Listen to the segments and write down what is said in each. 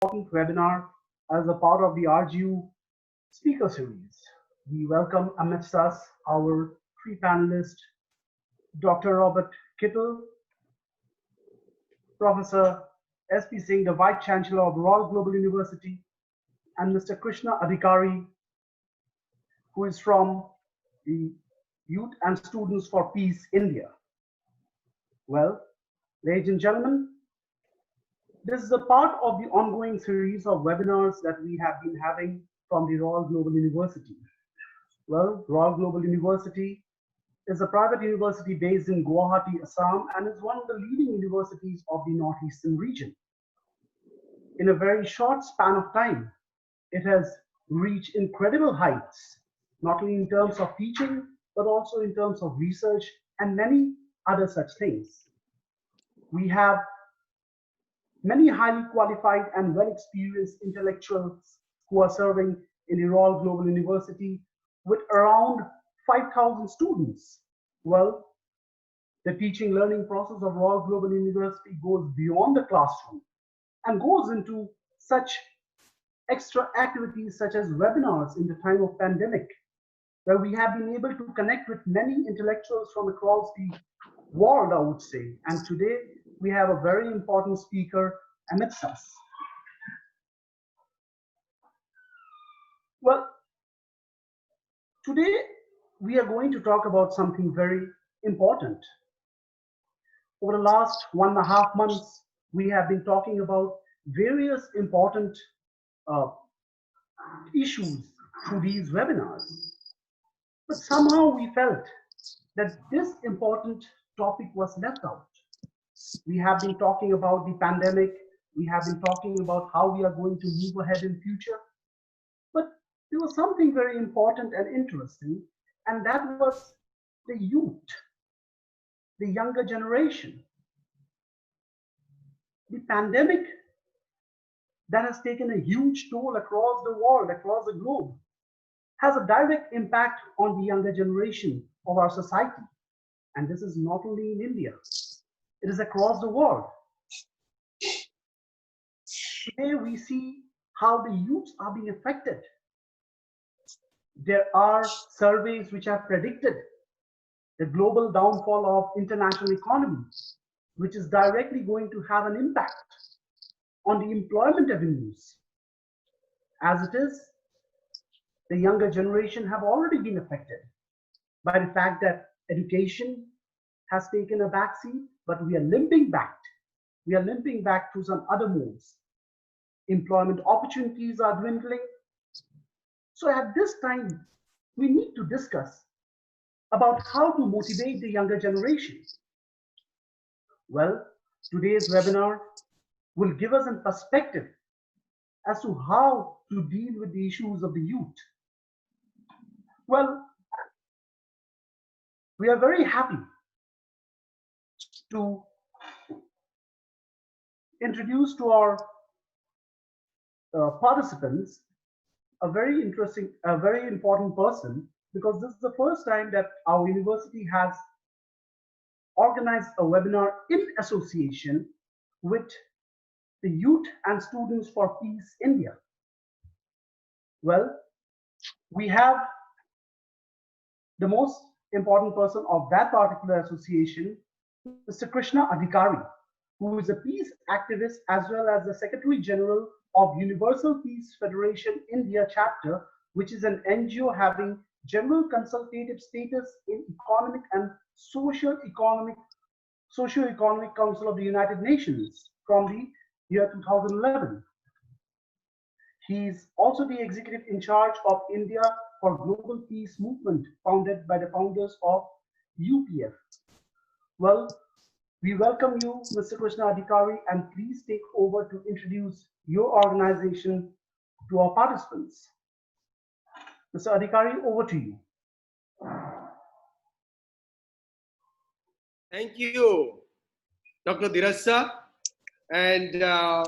important webinar as a part of the RGU speaker series. We welcome amidst us our three panelists, Dr. Robert Kittel, Professor S.P. Singh, the Vice Chancellor of Royal Global University, and Mr. Krishna Adhikari, who is from the Youth and Students for Peace, India. Well, ladies and gentlemen, this is a part of the ongoing series of webinars that we have been having from the Royal Global University. Well, Royal Global University is a private university based in Guwahati, Assam, and is one of the leading universities of the Northeastern region. In a very short span of time, it has reached incredible heights, not only in terms of teaching, but also in terms of research and many other such things. We have many highly qualified and well-experienced intellectuals who are serving in the Royal Global University with around 5,000 students. Well, the teaching learning process of Royal Global University goes beyond the classroom and goes into such extra activities such as webinars in the time of pandemic, where we have been able to connect with many intellectuals from across the world, I would say. And today we have a very important speaker amidst us. Well, today we are going to talk about something very important. Over the last 1.5 months, we have been talking about various important issues through these webinars. But somehow we felt that this important topic was left out. We have been talking about the pandemic. We have been talking about how we are going to move ahead in future. But there was something very important and interesting, and that was the youth, the younger generation. The pandemic that has taken a huge toll across the world, across the globe, has a direct impact on the younger generation of our society. And this is not only in India, it is across the world. Today we see how the youths are being affected. There are surveys which have predicted the global downfall of international economy, which is directly going to have an impact on the employment avenues. As it is, the younger generation have already been affected by the fact that education has taken a backseat, but we are limping back. We are limping back to some other modes. Employment opportunities are dwindling. So at this time, we need to discuss about how to motivate the younger generation. Well, today's webinar will give us a perspective as to how to deal with the issues of the youth. Well, we are very happy to introduce to our participants a very important person, because this is the first time that our university has organized a webinar in association with the Youth and Students for Peace, India. Well, we have the most important person of that particular association, Mr. Krishna Adhikari, who is a peace activist as well as the Secretary General of Universal Peace Federation India chapter, which is an NGO having general consultative status in Economic and Socio-Economic Council of the United Nations from the year 2011. He is also the executive in charge of India for Global Peace Movement, founded by the founders of UPF. Well, we welcome you, Mr. Krishna Adhikari, and please take over to introduce your organization to our participants. Mr. Adhikari, over to you. Thank you, Dr. Dhiraj, and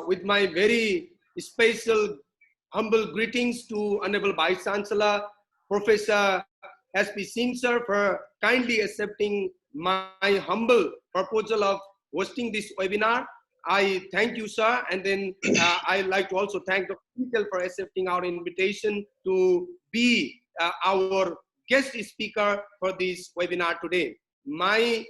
with my very special humble greetings to Honorable Vice Chancellor, Professor S.P. Singh sir, for kindly accepting my humble proposal of hosting this webinar. I thank you, sir. And then I'd like to also thank Dr. Kittel for accepting our invitation to be our guest speaker for this webinar today. My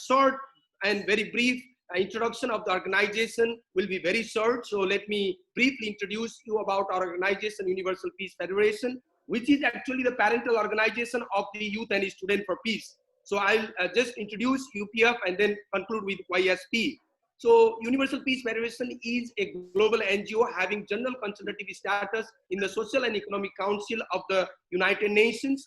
short and very brief introduction of the organization will be very short. So let me briefly introduce you about our organization, Universal Peace Federation, which is actually the parental organization of the Youth and Student for Peace. So I'll just introduce UPF and then conclude with YSP. So Universal Peace Federation is a global NGO having general consultative status in the Social and Economic Council of the United Nations,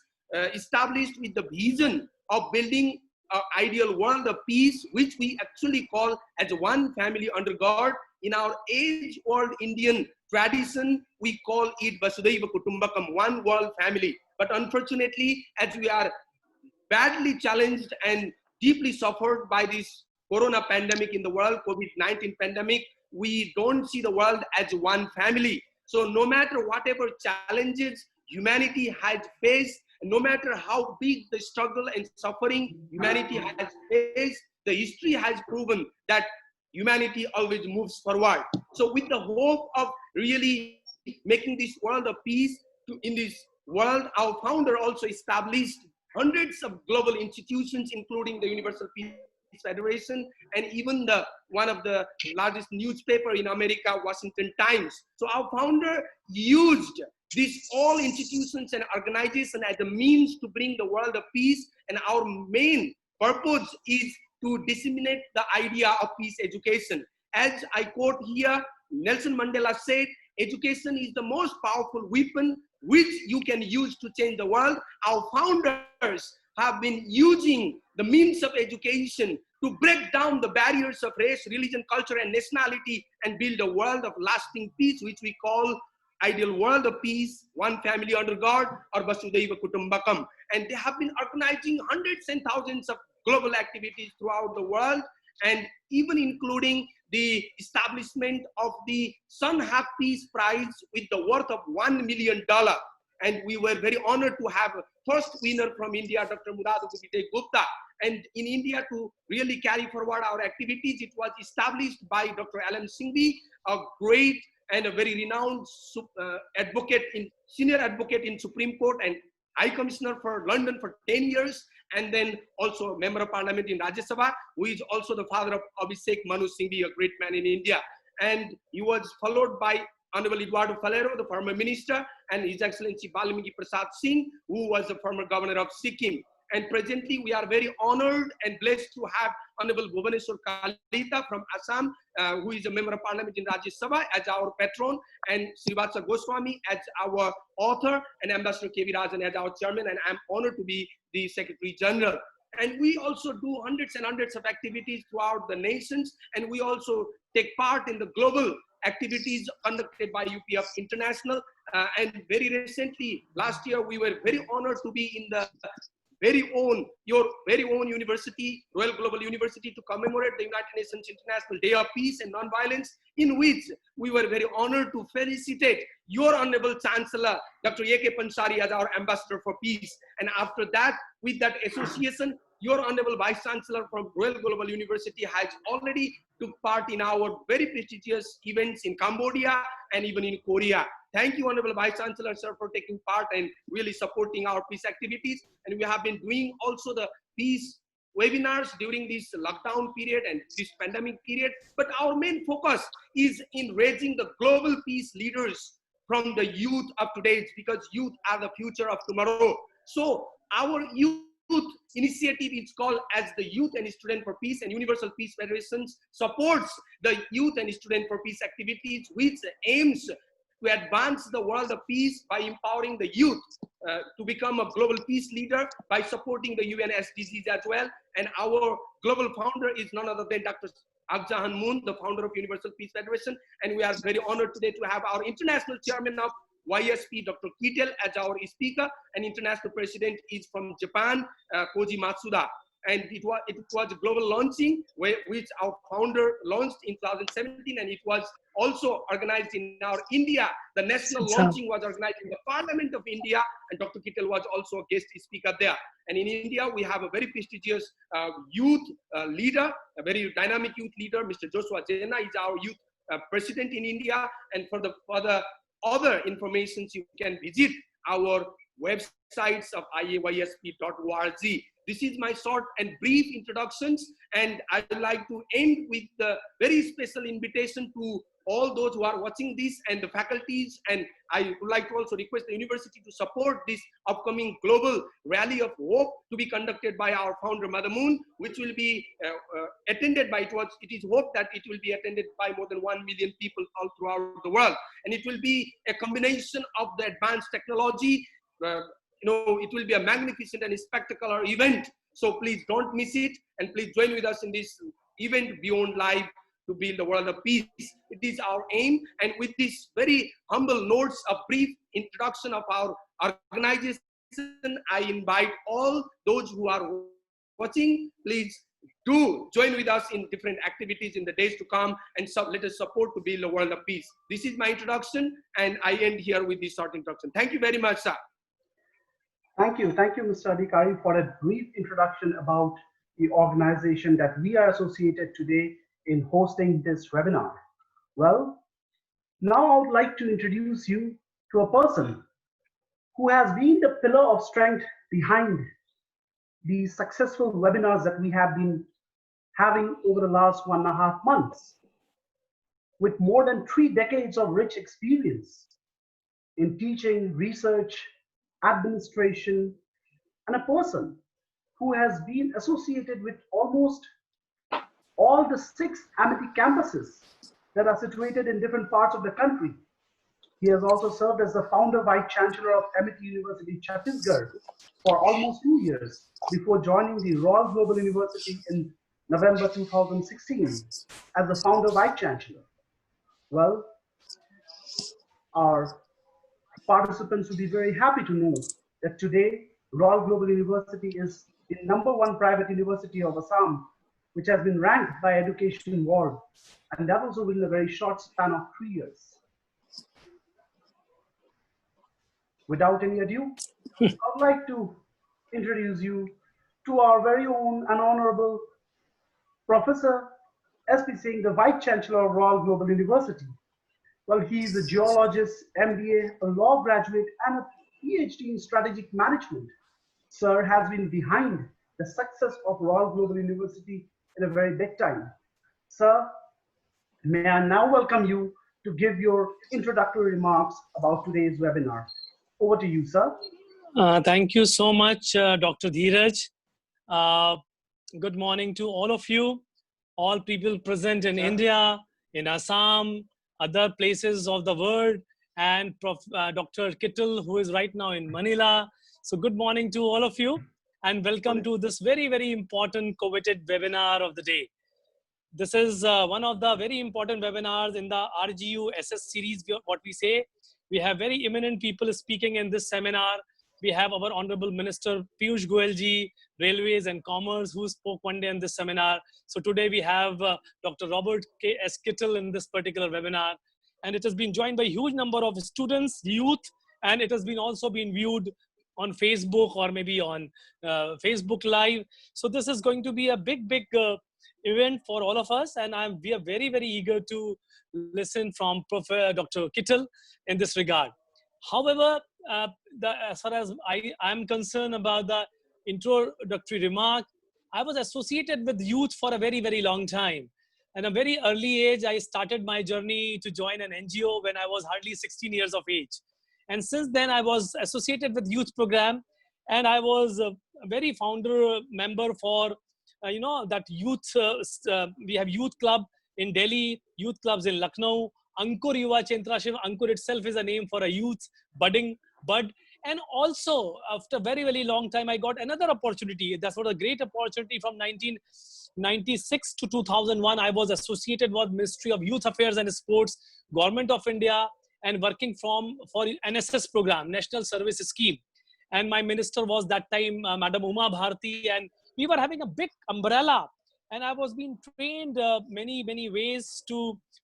established with the vision of building an ideal world of peace, which we actually call as one family under God. In our age-old Indian tradition, we call it Vasudhaiva Kutumbakam, one world family. But unfortunately, as we are badly challenged and deeply suffered by this corona pandemic in the world, COVID-19 pandemic, we don't see the world as one family. So no matter whatever challenges humanity has faced, no matter how big the struggle and suffering humanity has faced, the history has proven that humanity always moves forward. So with the hope of really making this world of peace in this world, our founder also established hundreds of global institutions, including the Universal Peace Federation and even one of the largest newspaper in America, Washington Times. So our founder used these all institutions and organizations as a means to bring the world of peace, and our main purpose is to disseminate the idea of peace education. As I quote here, Nelson Mandela said, education is the most powerful weapon which you can use to change the world. Our founders have been using the means of education to break down the barriers of race, religion, culture, and nationality and build a world of lasting peace, which we call ideal world of peace, one family under God, or Vasudhaiva Kutumbakam. And they have been organizing hundreds and thousands of global activities throughout the world, and even including the establishment of the Sun Have Peace Prize with the worth of $1 million. And we were very honored to have a first winner from India, Dr. Murad Vijay Gupta. And in India, to really carry forward our activities, it was established by Dr. Alan Singhvi, a great and a very renowned senior advocate in Supreme Court and High Commissioner for London for 10 years, and then also a member of parliament in Rajya Sabha, who is also the father of Abhishek Manu Singhvi, a great man in India. And he was followed by Honorable Eduardo Falero, the former minister, and His Excellency Balmiki Prasad Singh, who was the former governor of Sikkim. And presently, we are very honored and blessed to have Honorable Bhubaneswar Kalita from Assam, who is a member of parliament in Rajya Sabha, as our patron, and Srivatsa Goswami as our author, and Ambassador K.V. Rajan as our chairman, and I'm honored to be the Secretary General. And we also do hundreds and hundreds of activities throughout the nations, and we also take part in the global activities conducted by UPF International. And very recently, last year, we were very honored to be in the your very own university, Royal Global University, to commemorate the United Nations International Day of Peace and Nonviolence, in which we were very honored to felicitate your Honorable Chancellor, Dr. A.K. Pansari, as our Ambassador for Peace. And after that, with that association, your Honorable Vice Chancellor from Royal Global University has already took part in our very prestigious events in Cambodia and even in Korea. Thank you, Honorable Vice Chancellor, sir, for taking part and really supporting our peace activities. And we have been doing also the peace webinars during this lockdown period and this pandemic period. But our main focus is in raising the global peace leaders from the youth of today, because youth are the future of tomorrow. So our youth initiative is called as the Youth and Student for Peace, and Universal Peace Federation supports the Youth and Student for Peace activities, which aims to advance the world of peace by empowering the youth to become a global peace leader, by supporting the UN SDGs as well. And our global founder is none other than Dr. Agjahan Moon, the founder of Universal Peace Federation. And we are very honored today to have our international chairman of YSP, Dr. Kittel, as our speaker, and international president is from Japan, Koji Matsuda. and it was a global launching which our founder launched in 2017, and it was also organized in our India. The national launching was organized in the Parliament of India, and Dr. Kittel was also a guest speaker there. And in India, we have a very prestigious youth leader, a very dynamic youth leader, Mr. Joshua Jena is our youth president in India. And for the other information, you can visit our websites of iayysp.org. This is my short and brief introductions, and I would like to end with the very special invitation to all those who are watching this and the faculties, and I would like to also request the university to support this upcoming global rally of hope to be conducted by our founder Mother Moon, which will be attended by, it is hoped that it will be attended by more than 1 million people all throughout the world, and it will be a combination of the advanced technology. It will be a magnificent and spectacular event. So please don't miss it, and please join with us in this event Beyond Life to build a world of peace. It is our aim. And with this very humble notes of brief introduction of our organization, I invite all those who are watching, please do join with us in different activities in the days to come, and let us support to build a world of peace. This is my introduction, and I end here with this short introduction. Thank you very much, sir. Thank you, Mr. Adhikari, for a brief introduction about the organization that we are associated today in hosting this webinar. Well, now I would like to introduce you to a person who has been the pillar of strength behind the successful webinars that we have been having over the last 1.5 months. With more than 3 decades of rich experience in teaching, research, administration, and a person who has been associated with almost all the 6 Amity campuses that are situated in different parts of the country. He has also served as the founder Vice Chancellor of Amity University, Chhattisgarh for almost 2 years before joining the Royal Global University in November 2016 as the founder Vice Chancellor. Well, our participants will be very happy to know that today Royal Global University is the #1 private university of Assam, which has been ranked by Education World, and that also within a very short span of 3 years. Without any ado, I would like to introduce you to our very own and honorable Professor S.P. Singh, the Vice Chancellor of Royal Global University. Well, he is a geologist, MBA, a law graduate, and a PhD in strategic management. Sir has been behind the success of Royal Global University in a very big time. Sir, may I now welcome you to give your introductory remarks about today's webinar. Over to you, sir. Thank you so much, Dr. Dheeraj. Good morning to all of you, all people present in India, in Assam, other places of the world, and Dr. Kittel, who is right now in Manila. So good morning to all of you, and welcome to this very, very important coveted webinar of the day. This is one of the very important webinars in the RGU SS series, what we say. We have very eminent people speaking in this seminar. We have our Honorable Minister Piyush Goyal-ji, Railways and Commerce, who spoke one day in this seminar. So today we have Dr. Robert K.S. Kittel in this particular webinar. And it has been joined by a huge number of students, youth, and it has been also been viewed on Facebook or maybe on Facebook Live. So this is going to be a big, big event for all of us. And we are very, very eager to listen from Dr. Kittel in this regard. However, as far as I'm concerned about the introductory remark, I was associated with youth for a very, very long time. At a very early age, I started my journey to join an NGO when I was hardly 16 years of age. And since then, I was associated with youth program, and I was a very founder member for, that youth, we have youth club in Delhi, youth clubs in Lucknow, Ankur Yuva Chentrashiv. Ankur itself is a name for a youth bud. And also, after very, very long time, I got another opportunity. That was a great opportunity from 1996 to 2001. I was associated with Ministry of Youth Affairs and Sports, Government of India, and working for NSS program, National Service Scheme. And my minister was that time, Madam Uma Bharti, and we were having a big umbrella, and I was being trained many ways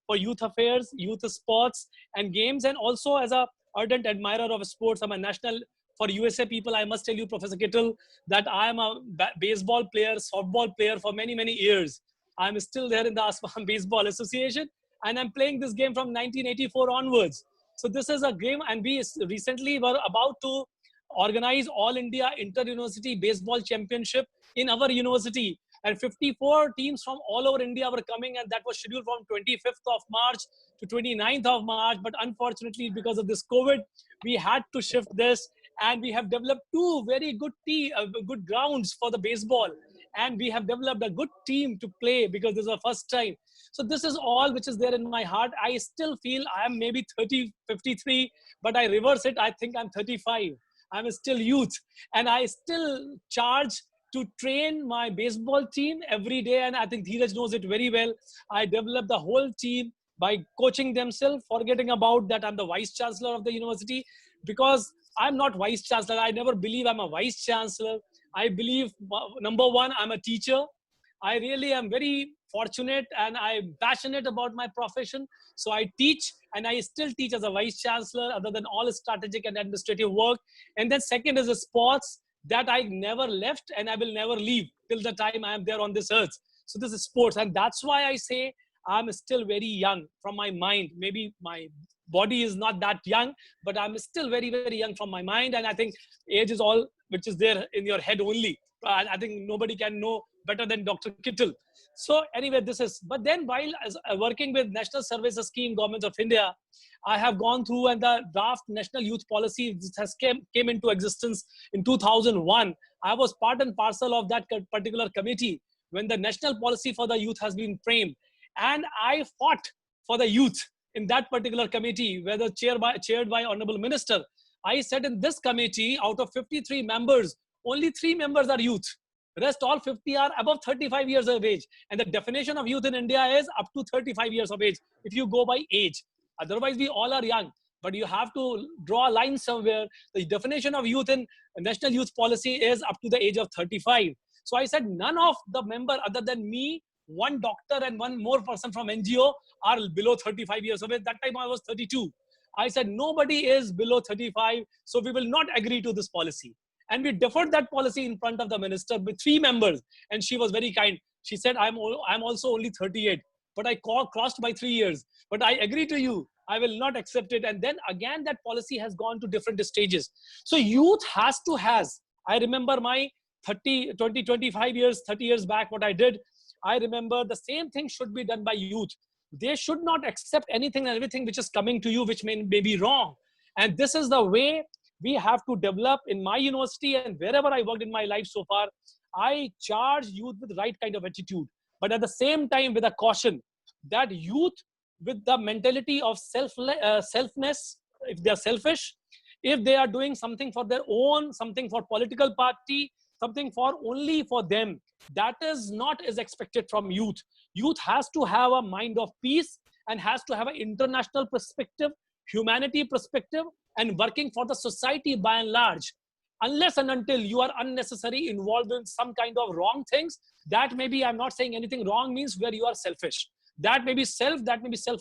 for youth affairs, youth sports and games, and also as a ardent admirer of sports. I'm a national, for USA people, I must tell you, Professor Kittel, that I am a baseball player, softball player for many years. I'm still there in the Assam Baseball Association, and I'm playing this game from 1984 onwards. So this is a game, and we recently were about to organize All India Inter-University Baseball Championship in our university. And 54 teams from all over India were coming, and that was scheduled from 25th of March to 29th of March. But unfortunately, because of this COVID, we had to shift this, and we have developed two very good grounds for the baseball. And we have developed a good team to play because this is the first time. So this is all which is there in my heart. I still feel I am maybe 53, but I reverse it. I think I'm 35. I'm still youth, and I still charge to train my baseball team every day. And I think Dheeraj knows it very well. I develop the whole team by coaching themselves, forgetting about that I'm the vice chancellor of the university, because I'm not vice chancellor. I never believe I'm a vice chancellor. I believe, number one, I'm a teacher. I really am very fortunate, and I'm passionate about my profession. So I teach, and I still teach as a vice chancellor, other than all strategic and administrative work. And then second is the sports that I never left, and I will never leave till the time I am there on this earth. So this is sports, and that's why I say I'm still very young from my mind. Maybe my body is not that young, but I'm still very young from my mind. And I think age is all which is there in your head only. I think nobody can know better than Dr. Kittel. So anyway, this is, but then while working with National Services Scheme, Government of India, I have gone through, and the draft National Youth Policy has came into existence in 2001. I was part and parcel of that particular committee when the national policy for the youth has been framed. And I fought for the youth in that particular committee, whether chaired by Honorable Minister. I said in this committee, out of 53 members, only 3 members are youth. Rest all 50 are above 35 years of age. And the definition of youth in India is up to 35 years of age, if you go by age. Otherwise, we all are young. But you have to draw a line somewhere. The definition of youth in National Youth Policy is up to the age of 35. So I said none of the member other than me, one doctor and one more person from NGO are below 35 years of age. That time I was 32. I said nobody is below 35, so we will not agree to this policy. And we deferred that policy in front of the minister with 3 members. And she was very kind. She said, I'm also only 38, but I crossed by 3 years. But I agree to you. I will not accept it. And then again, that policy has gone to different stages. So youth I remember my 25 years, 30 years back, what I did. I remember the same thing should be done by youth. They should not accept anything and everything which is coming to you, which may be wrong. And this is the way we have to develop in my university and wherever I worked in my life so far. I charge youth with the right kind of attitude, but at the same time with a caution that youth with the mentality of selfness, if they are selfish, if they are doing something for their own, something for political party, something for only for them, that is not as expected from youth. Youth has to have a mind of peace and has to have an international perspective, humanity perspective, and working for the society by and large. Unless and until you are unnecessarily involved in some kind of wrong things, that may be, I'm not saying anything wrong means where you are selfish. That may be self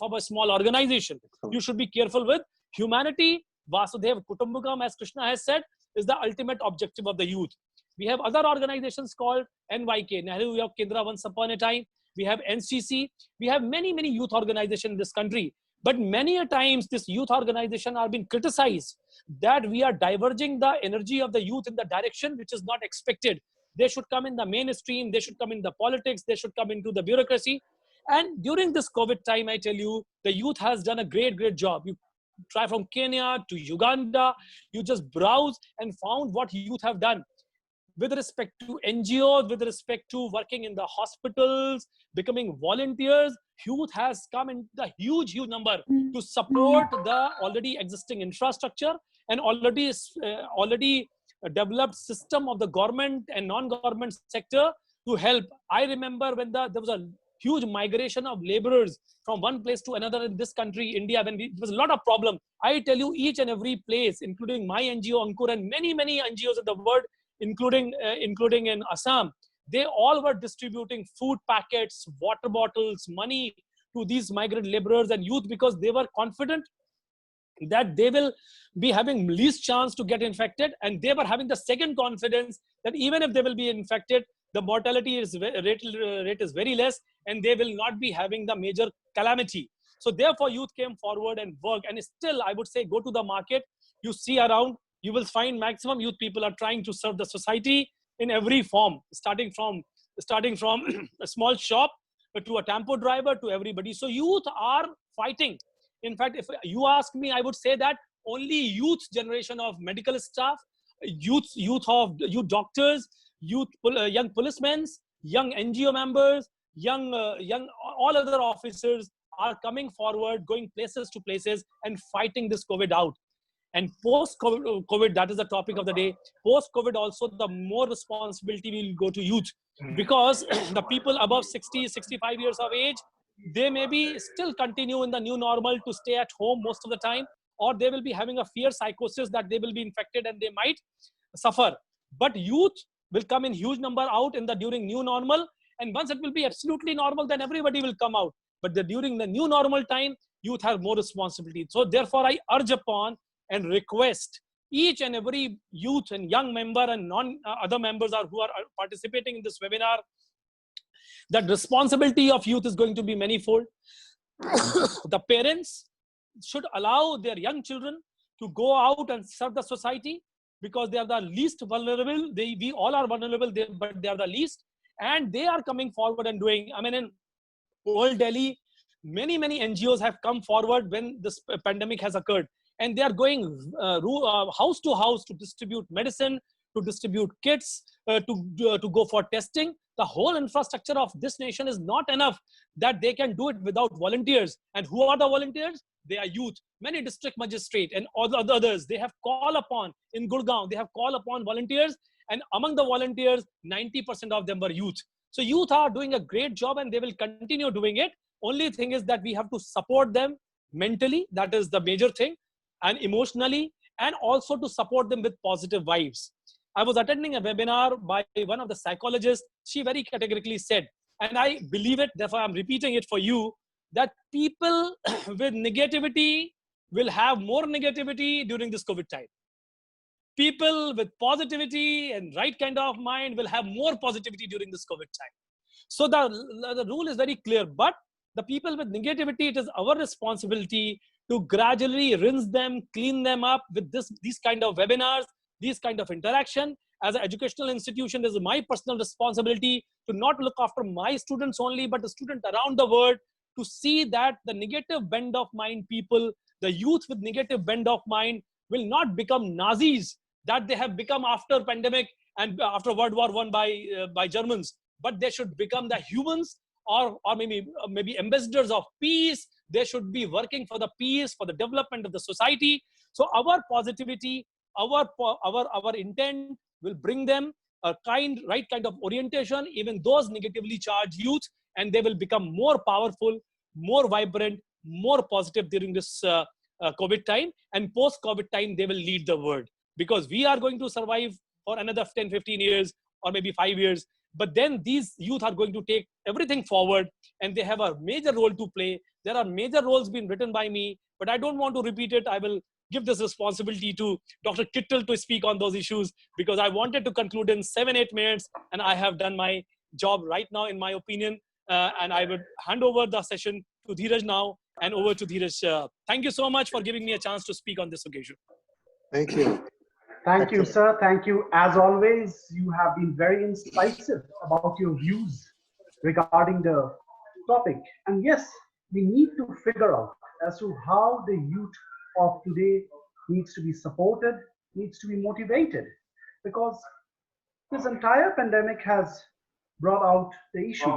of a small organization. You should be careful with humanity. Vasudhaiva Kutumbakam, as Krishna has said, is the ultimate objective of the youth. We have other organizations called NYK, Nehru Yuva Kendra, once upon a time. We have NCC. We have many youth organizations in this country. But many a times, this youth organization are being criticized that we are diverging the energy of the youth in the direction which is not expected. They should come in the mainstream. They should come in the politics. They should come into the bureaucracy. And during this COVID time, I tell you, the youth has done a great job. You try from Kenya to Uganda, you just browse and found what youth have done. With respect to NGOs, with respect to working in the hospitals, becoming volunteers, youth has come in the huge number to support the already existing infrastructure and already developed system of the government and non-government sector to help. I remember when there was a huge migration of laborers from one place to another in this country, India, when there was a lot of problem. I tell you, each and every place, including my NGO, Ankur, and many NGOs in the world, including in Assam, They all were distributing food packets, water bottles, money to these migrant laborers and youth, because they were confident that they will be having least chance to get infected, and they were having the second confidence that even if they will be infected, the mortality rate is very less, and they will not be having the major calamity. So therefore youth came forward and worked. And still I would say, go to the market, you see around, you will find maximum youth people are trying to serve the society in every form, starting from a small shop to a tempo driver to everybody. So youth are fighting. In fact, if you ask me, I would say that only youth generation of medical staff, youth doctors, young policemen, young NGO members, young all other officers are coming forward, going places to places and fighting this COVID out. And post-COVID, that is the topic of the day. Post-COVID also, the more responsibility will go to youth, because the people above 60, 65 years of age, they may be still continue in the new normal to stay at home most of the time, or they will be having a fear psychosis that they will be infected and they might suffer. But youth will come in huge number out in the during new normal, and once it will be absolutely normal, then everybody will come out. But during the new normal time, youth have more responsibility. So therefore I urge upon and request each and every youth and young member and non other members who are participating in this webinar, that responsibility of youth is going to be manifold. The parents should allow their young children to go out and serve the society, because they are the least vulnerable. We all are vulnerable, but they are the least, and they are coming forward and doing. I mean, in old Delhi, many NGOs have come forward when this pandemic has occurred, and they are going house to house to distribute medicine, to distribute kits, to go for testing. The whole infrastructure of this nation is not enough that they can do it without volunteers. And who are the volunteers? They are youth. Many district magistrate and all the others, they have called upon, in Gurgaon, they have called upon volunteers, and among the volunteers, 90% of them were youth. So youth are doing a great job, and they will continue doing it. Only thing is that we have to support them mentally. That is the major thing, and emotionally, and also to support them with positive vibes. I was attending a webinar by one of the psychologists. She very categorically said, and I believe it, therefore I'm repeating it for you, that people with negativity will have more negativity during this COVID time. People with positivity and right kind of mind will have more positivity during this COVID time. So the rule is very clear, but the people with negativity, it is our responsibility to gradually rinse them, clean them up with these kind of webinars, these kind of interaction. As an educational institution, it is my personal responsibility to not look after my students only, but the students around the world, to see that the negative bend of mind people, the youth with negative bend of mind, will not become Nazis that they have become after pandemic and after World War I by Germans, but they should become the humans, or maybe ambassadors of peace. They should be working for the peace, for the development of the society. So our positivity, our intent will bring them a right kind of orientation, even those negatively charged youth, and they will become more powerful, more vibrant, more positive during this COVID time. And post-COVID time, they will lead the world, because we are going to survive for another 10, 15 years, or maybe 5 years. But then these youth are going to take everything forward, and they have a major role to play. There are major roles being written by me, but I don't want to repeat it. I will give this responsibility to Dr. Kittel to speak on those issues, because I wanted to conclude in 7-8 minutes, and I have done my job right now, in my opinion. And I would hand over the session to Dheeraj now, and over to Dheeraj. Thank you so much for giving me a chance to speak on this occasion. Thank you. Thank you, sir. Thank you. As always, you have been very incisive about your views regarding the topic. And yes, we need to figure out as to how the youth of today needs to be supported, needs to be motivated, because this entire pandemic has brought out the issue,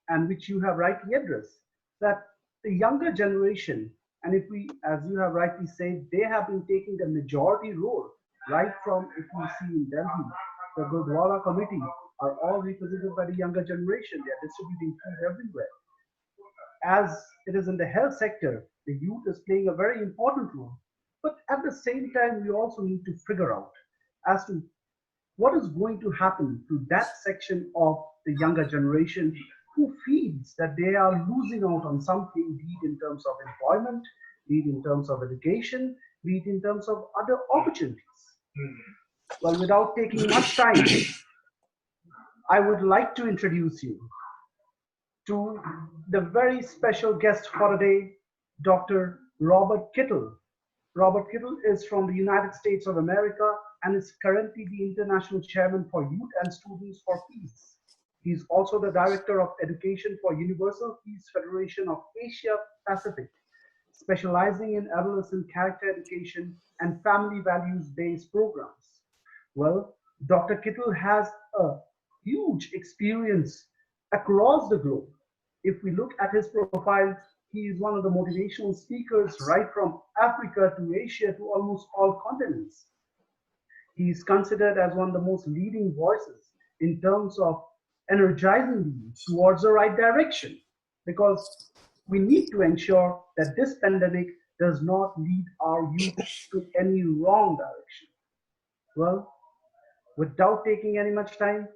and which you have rightly addressed, that the younger generation, and if we, as you have rightly said, they have been taking the majority role, right from, if you see in Delhi, the Gurdwara committee are all represented by the younger generation. They are distributing food everywhere. As it is in the health sector, the youth is playing a very important role. But at the same time, we also need to figure out as to what is going to happen to that section of the younger generation who feels that they are losing out on something, be it in terms of employment, be it in terms of education, be it in terms of other opportunities? Well, without taking much time, I would like to introduce you to the very special guest for today, Dr. Robert Kittel. Robert Kittel is from the United States of America and is currently the International Chairman for Youth and Students for Peace. He is also the Director of Education for Universal Peace Federation of Asia Pacific, specializing in adolescent character education and family values-based programs. Well, Dr. Kittel has a huge experience across the globe. If we look at his profile, he is one of the motivational speakers right from Africa to Asia to almost all continents. He is considered as one of the most leading voices in terms of energizing the youth towards the right direction, because we need to ensure that this pandemic does not lead our youth to any wrong direction. Well, without taking any much time,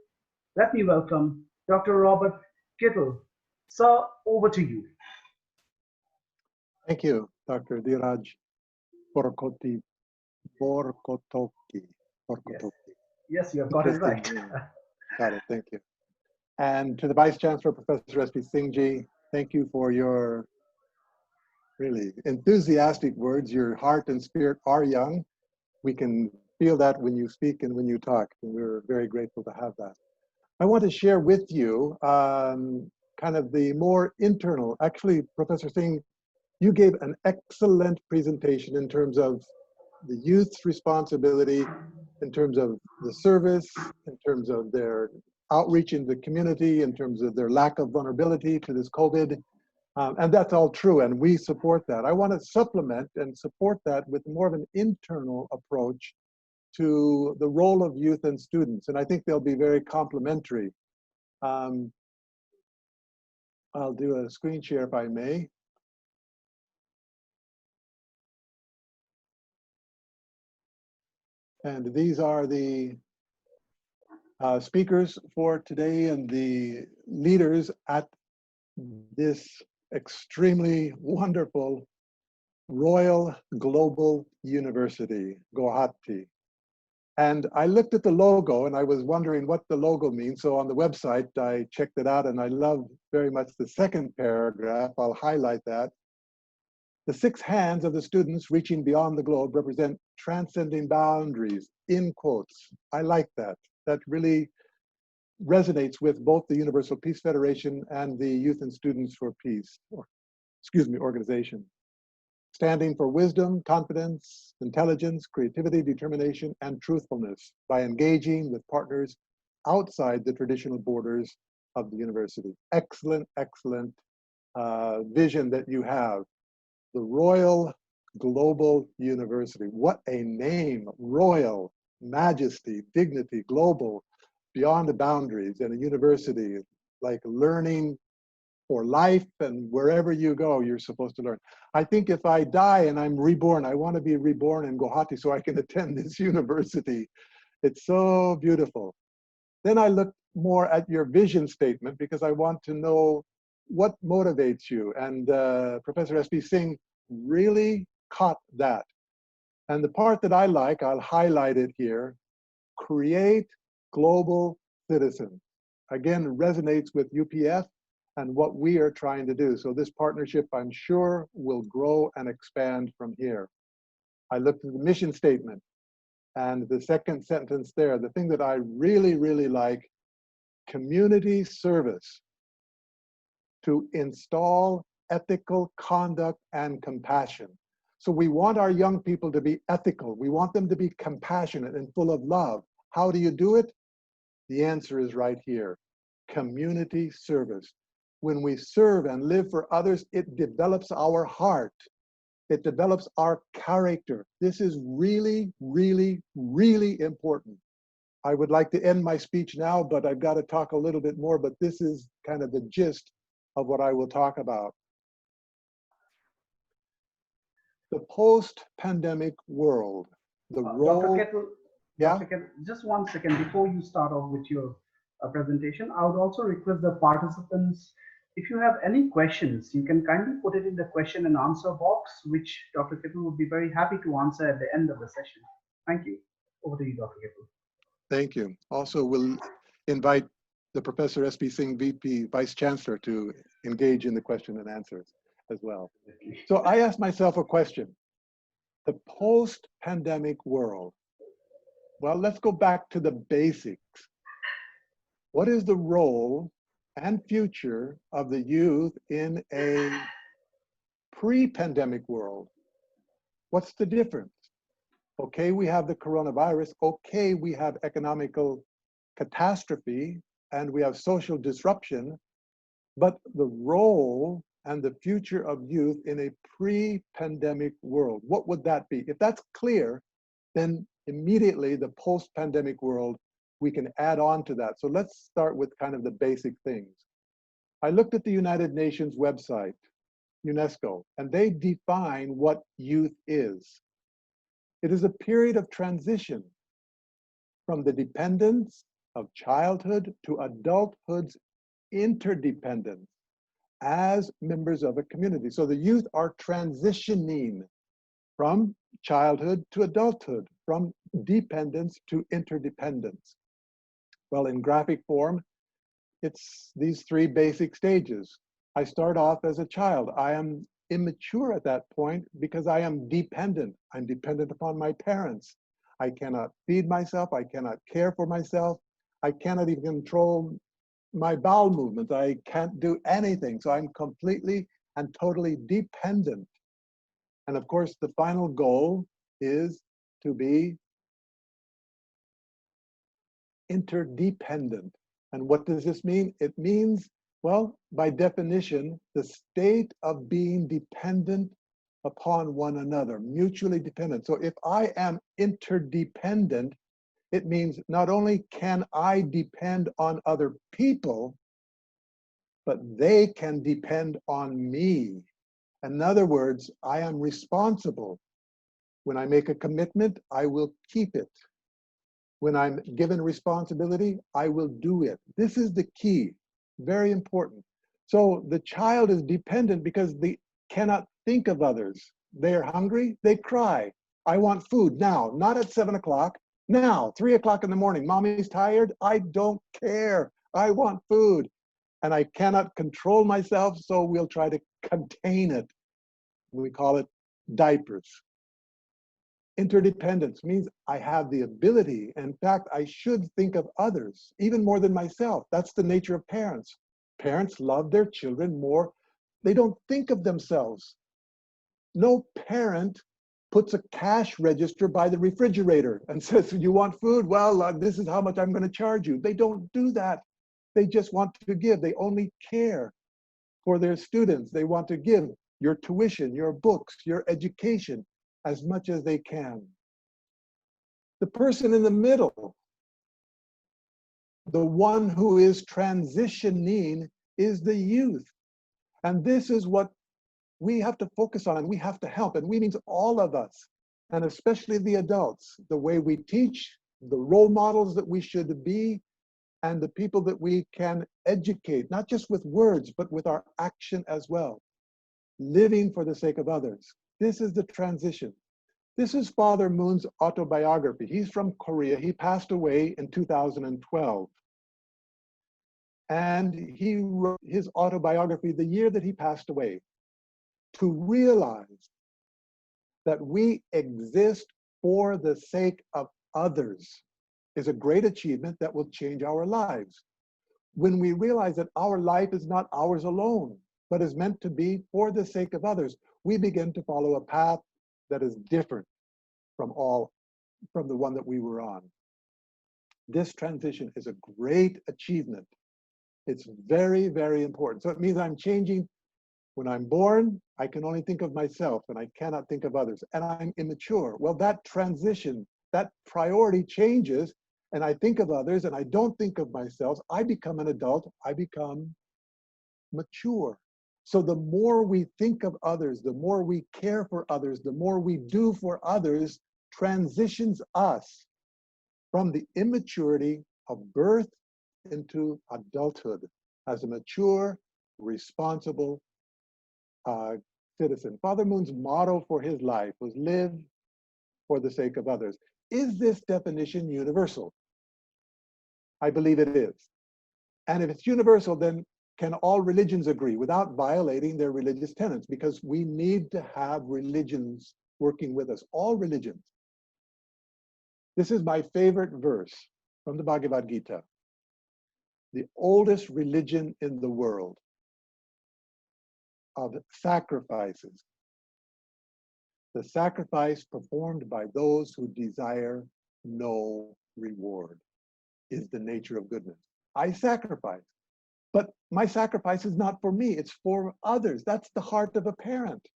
let me welcome Dr. Robert Kittel. Sir, over to you. Thank you, Dr. Dhiraj Borkotoki. Yes, you have got it right. Got it, thank you. And to the Vice Chancellor, Professor S.P. Singh, thank you for your really enthusiastic words. Your heart and spirit are young. We can feel that when you speak and when you talk, and we're very grateful to have that. I want to share with you kind of the more internal, actually, Professor Singh, you gave an excellent presentation in terms of the youth's responsibility, in terms of the service, in terms of their outreach in the community, in terms of their lack of vulnerability to this COVID. And that's all true, and we support that. I want to supplement and support that with more of an internal approach to the role of youth and students, and I think they'll be very complementary. I'll do a screen share if I may. And these are the speakers for today and the leaders at this extremely wonderful Royal Global University, Guwahati. And I looked at the logo and I was wondering what the logo means. So on the website, I checked it out and I love very much the second paragraph. I'll highlight that. The 6 hands of the students reaching beyond the globe represent transcending boundaries, in quotes. I like that. That really resonates with both the Universal Peace Federation and the Youth and Students for Peace, organization. Standing for wisdom, confidence, intelligence, creativity, determination, and truthfulness by engaging with partners outside the traditional borders of the university. Excellent, excellent vision that you have. The Royal Global University. What a name. Royal, majesty, dignity, global, beyond the boundaries, and a university like learning for life, and wherever you go, you're supposed to learn. I think if I die and I'm reborn, I want to be reborn in Guwahati so I can attend this university. It's so beautiful. Then I looked more at your vision statement because I want to know what motivates you. And Professor S.P. Singh really caught that. And the part that I like, I'll highlight it here, create global citizens. Again, resonates with UPF and what we are trying to do. So this partnership, I'm sure, will grow and expand from here. I looked at the mission statement and the second sentence there, the thing that I really, really like, community service to install ethical conduct and compassion. So we want our young people to be ethical. We want them to be compassionate and full of love. How do you do it? The answer is right here. Community service. When we serve and live for others, it develops our heart. It develops our character. This is really, really, really important. I would like to end my speech now, but I've got to talk a little bit more, but this is kind of the gist of what I will talk about. The post-pandemic world, the role... Dr. Kittel, Yeah. Just 1 second before you start off with your presentation, I would also request the participants, if you have any questions, you can kindly put it in the question and answer box, which Dr. Kittel would be very happy to answer at the end of the session. Thank you. Over to you, Dr. Kittel. Thank you. Also, we'll invite the Professor S.P. Singh, VP, Vice Chancellor, to engage in the question and answers as well. So I asked myself a question. The post-pandemic world. Well, let's go back to the basics. What is the role and future of the youth in a pre-pandemic world? What's the difference? Okay, we have the coronavirus. Okay, we have economical catastrophe and we have social disruption, but the role and the future of youth in a pre-pandemic world, what would that be? If that's clear, then immediately the post-pandemic world, we can add on to that. So let's start with kind of the basic things. I looked at the United Nations website, UNESCO, and they define what youth is. It is a period of transition from the dependence of childhood to adulthood's interdependence as members of a community. So the youth are transitioning from childhood to adulthood, from dependence to interdependence. Well, in graphic form, it's these three basic stages. I start off as a child. I am immature at that point because I am dependent. I'm dependent upon my parents. I cannot feed myself. I cannot care for myself. I cannot even control my bowel movements. I can't do anything. So I'm completely and totally dependent. And of course, the final goal is to be interdependent. And what does this mean? It means, well, by definition, the state of being dependent upon one another, mutually dependent. So if I am interdependent, it means not only can I depend on other people, but they can depend on me. In other words, I am responsible. When I make a commitment, I will keep it. When I'm given responsibility, I will do it. This is the key, very important. So the child is dependent because they cannot think of others. They're hungry, they cry. I want food now, not at 7 o'clock, now, 3 o'clock in the morning. Mommy's tired, I don't care. I want food. And I cannot control myself, so we'll try to contain it. We call it diapers. Interdependence means I have the ability. In fact, I should think of others, even more than myself. That's the nature of parents. Parents love their children more. They don't think of themselves. No parent puts a cash register by the refrigerator and says, you want food? Well, this is how much I'm going to charge you. They don't do that. They just want to give. They only care for their students. They want to give your tuition, your books, your education, as much as they can. The person in the middle, the one who is transitioning, is the youth. And this is what we have to focus on and we have to help. And we means all of us, and especially the adults, the way we teach, the role models that we should be, and the people that we can educate, not just with words, but with our action as well. Living for the sake of others. This is the transition. This is Father Moon's autobiography. He's from Korea. He passed away in 2012. And he wrote his autobiography the year that he passed away, to realize that we exist for the sake of others is a great achievement that will change our lives. When we realize that our life is not ours alone, but is meant to be for the sake of others, we begin to follow a path that is different from the one that we were on. This transition is a great achievement. It's very, very important. So it means I'm changing. When I'm born, I can only think of myself and I cannot think of others, and I'm immature. Well, that transition, that priority changes, and I think of others and I don't think of myself. I become an adult, I become mature. So the more we think of others, the more we care for others, the more we do for others, transitions us from the immaturity of birth into adulthood as a mature, responsible citizen. Father Moon's motto for his life was live for the sake of others. Is this definition universal? I believe it is. And if it's universal, then can all religions agree without violating their religious tenets? Because we need to have religions working with us, all religions. This is my favorite verse from the Bhagavad Gita. The oldest religion in the world of sacrifices. The sacrifice performed by those who desire no reward is the nature of goodness. I sacrifice, but my sacrifice is not for me, it's for others. That's the heart of a parent.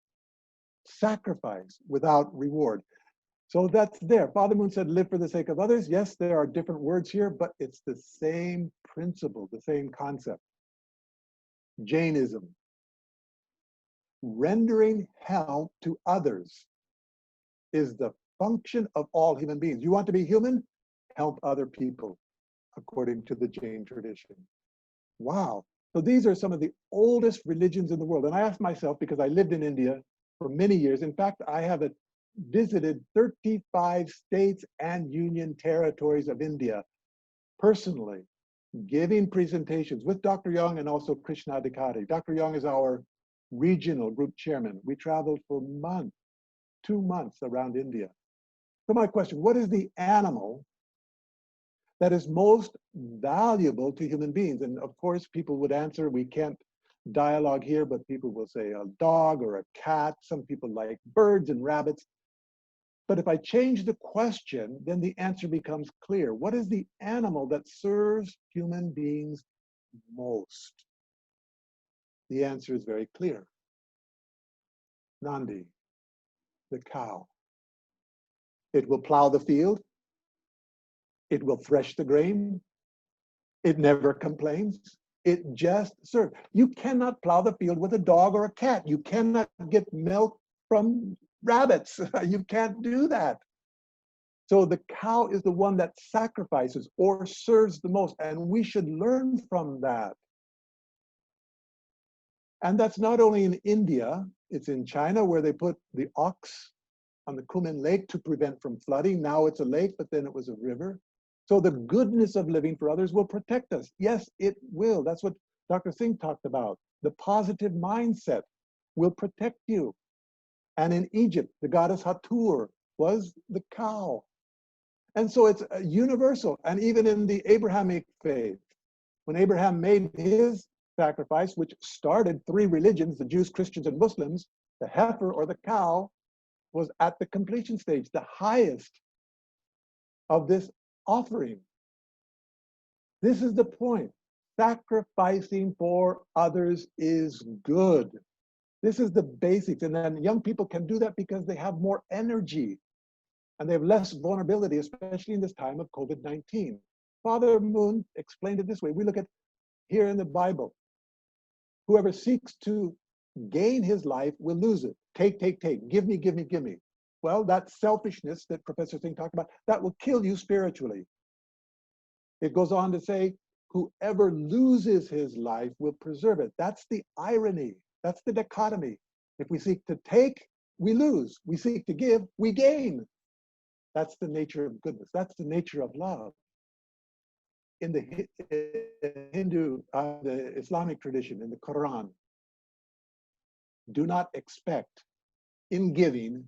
Sacrifice without reward. So that's there. Father Moon said, live for the sake of others. Yes, there are different words here, but it's the same principle, the same concept. Jainism. Rendering help to others is the function of all human beings. You want to be human? Help other people, according to the Jain tradition. Wow. So these are some of the oldest religions in the world. And I asked myself, because I lived in India for many years. In fact, I have visited 35 states and union territories of India personally, giving presentations with Dr. Young and also Krishna Adhikari. Dr. Young is our regional group chairman. We traveled for months, 2 months around India. So my question, what is the animal that is most valuable to human beings? And of course, people would answer, we can't dialogue here, but people will say a dog or a cat. Some people like birds and rabbits. But if I change the question, then the answer becomes clear. What is the animal that serves human beings most? The answer is very clear. Nandi, the cow. It will plow the field. It will thresh the grain. It never complains. It just serves. You cannot plow the field with a dog or a cat. You cannot get milk from rabbits. You can't do that. So the cow is the one that sacrifices or serves the most, and we should learn from that. And that's not only in India, it's in China where they put the ox on the Kunming Lake to prevent from flooding. Now it's a lake, but then it was a river. So the goodness of living for others will protect us. Yes, it will. That's what Dr. Singh talked about. The positive mindset will protect you. And in Egypt, the goddess Hathor was the cow. And so it's universal. And even in the Abrahamic faith, when Abraham made his sacrifice, which started 3 religions, the Jews, Christians, and Muslims, the heifer or the cow was at the completion stage, the highest of this offering. This is the point. Sacrificing for others is good. This is the basics. And then young people can do that because they have more energy and they have less vulnerability, especially in this time of COVID-19. Father Moon explained it this way. We look at here in the Bible, whoever seeks to gain his life will lose it. Take, take, take. Give me, give me, give me. Well, that selfishness that Professor Singh talked about, that will kill you spiritually. It goes on to say, whoever loses his life will preserve it. That's the irony. That's the dichotomy. If we seek to take, we lose. We seek to give, we gain. That's the nature of goodness. That's the nature of love. In the Hindu, the Islamic tradition, in the Quran, do not expect in giving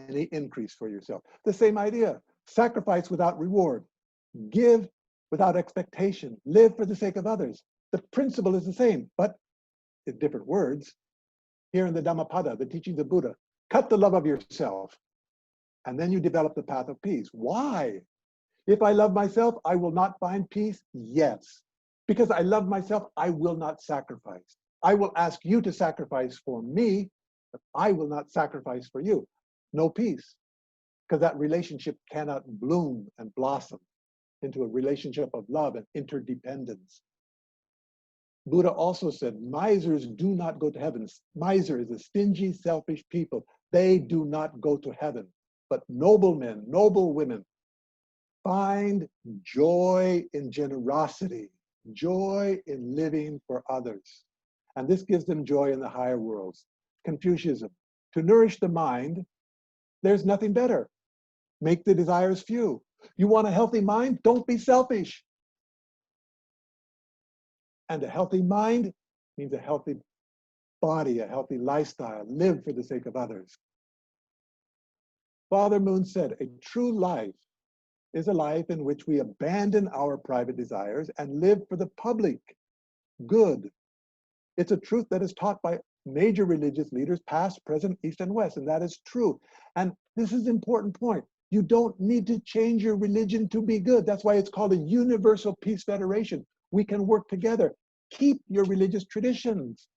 any increase for yourself. The same idea, sacrifice without reward, give without expectation, live for the sake of others. The principle is the same, but in different words. Here in the Dhammapada, the teachings of Buddha, cut the love of yourself, and then you develop the path of peace. Why? If I love myself, I will not find peace? Yes. Because I love myself, I will not sacrifice. I will ask you to sacrifice for me, but I will not sacrifice for you. No peace. Because that relationship cannot bloom and blossom into a relationship of love and interdependence. Buddha also said, misers do not go to heaven. Miser is a stingy, selfish people. They do not go to heaven. But noble men, noble women, find joy in generosity, joy in living for others. And this gives them joy in the higher worlds. Confucianism. To nourish the mind, there's nothing better. Make the desires few. You want a healthy mind? Don't be selfish. And a healthy mind means a healthy body, a healthy lifestyle. Live for the sake of others. Father Moon said, a true life is a life in which we abandon our private desires and live for the public good. It's a truth that is taught by major religious leaders, past, present, east, and west, and that is true. And this is an important point. You don't need to change your religion to be good. That's why it's called a Universal Peace Federation. We can work together. Keep your religious traditions.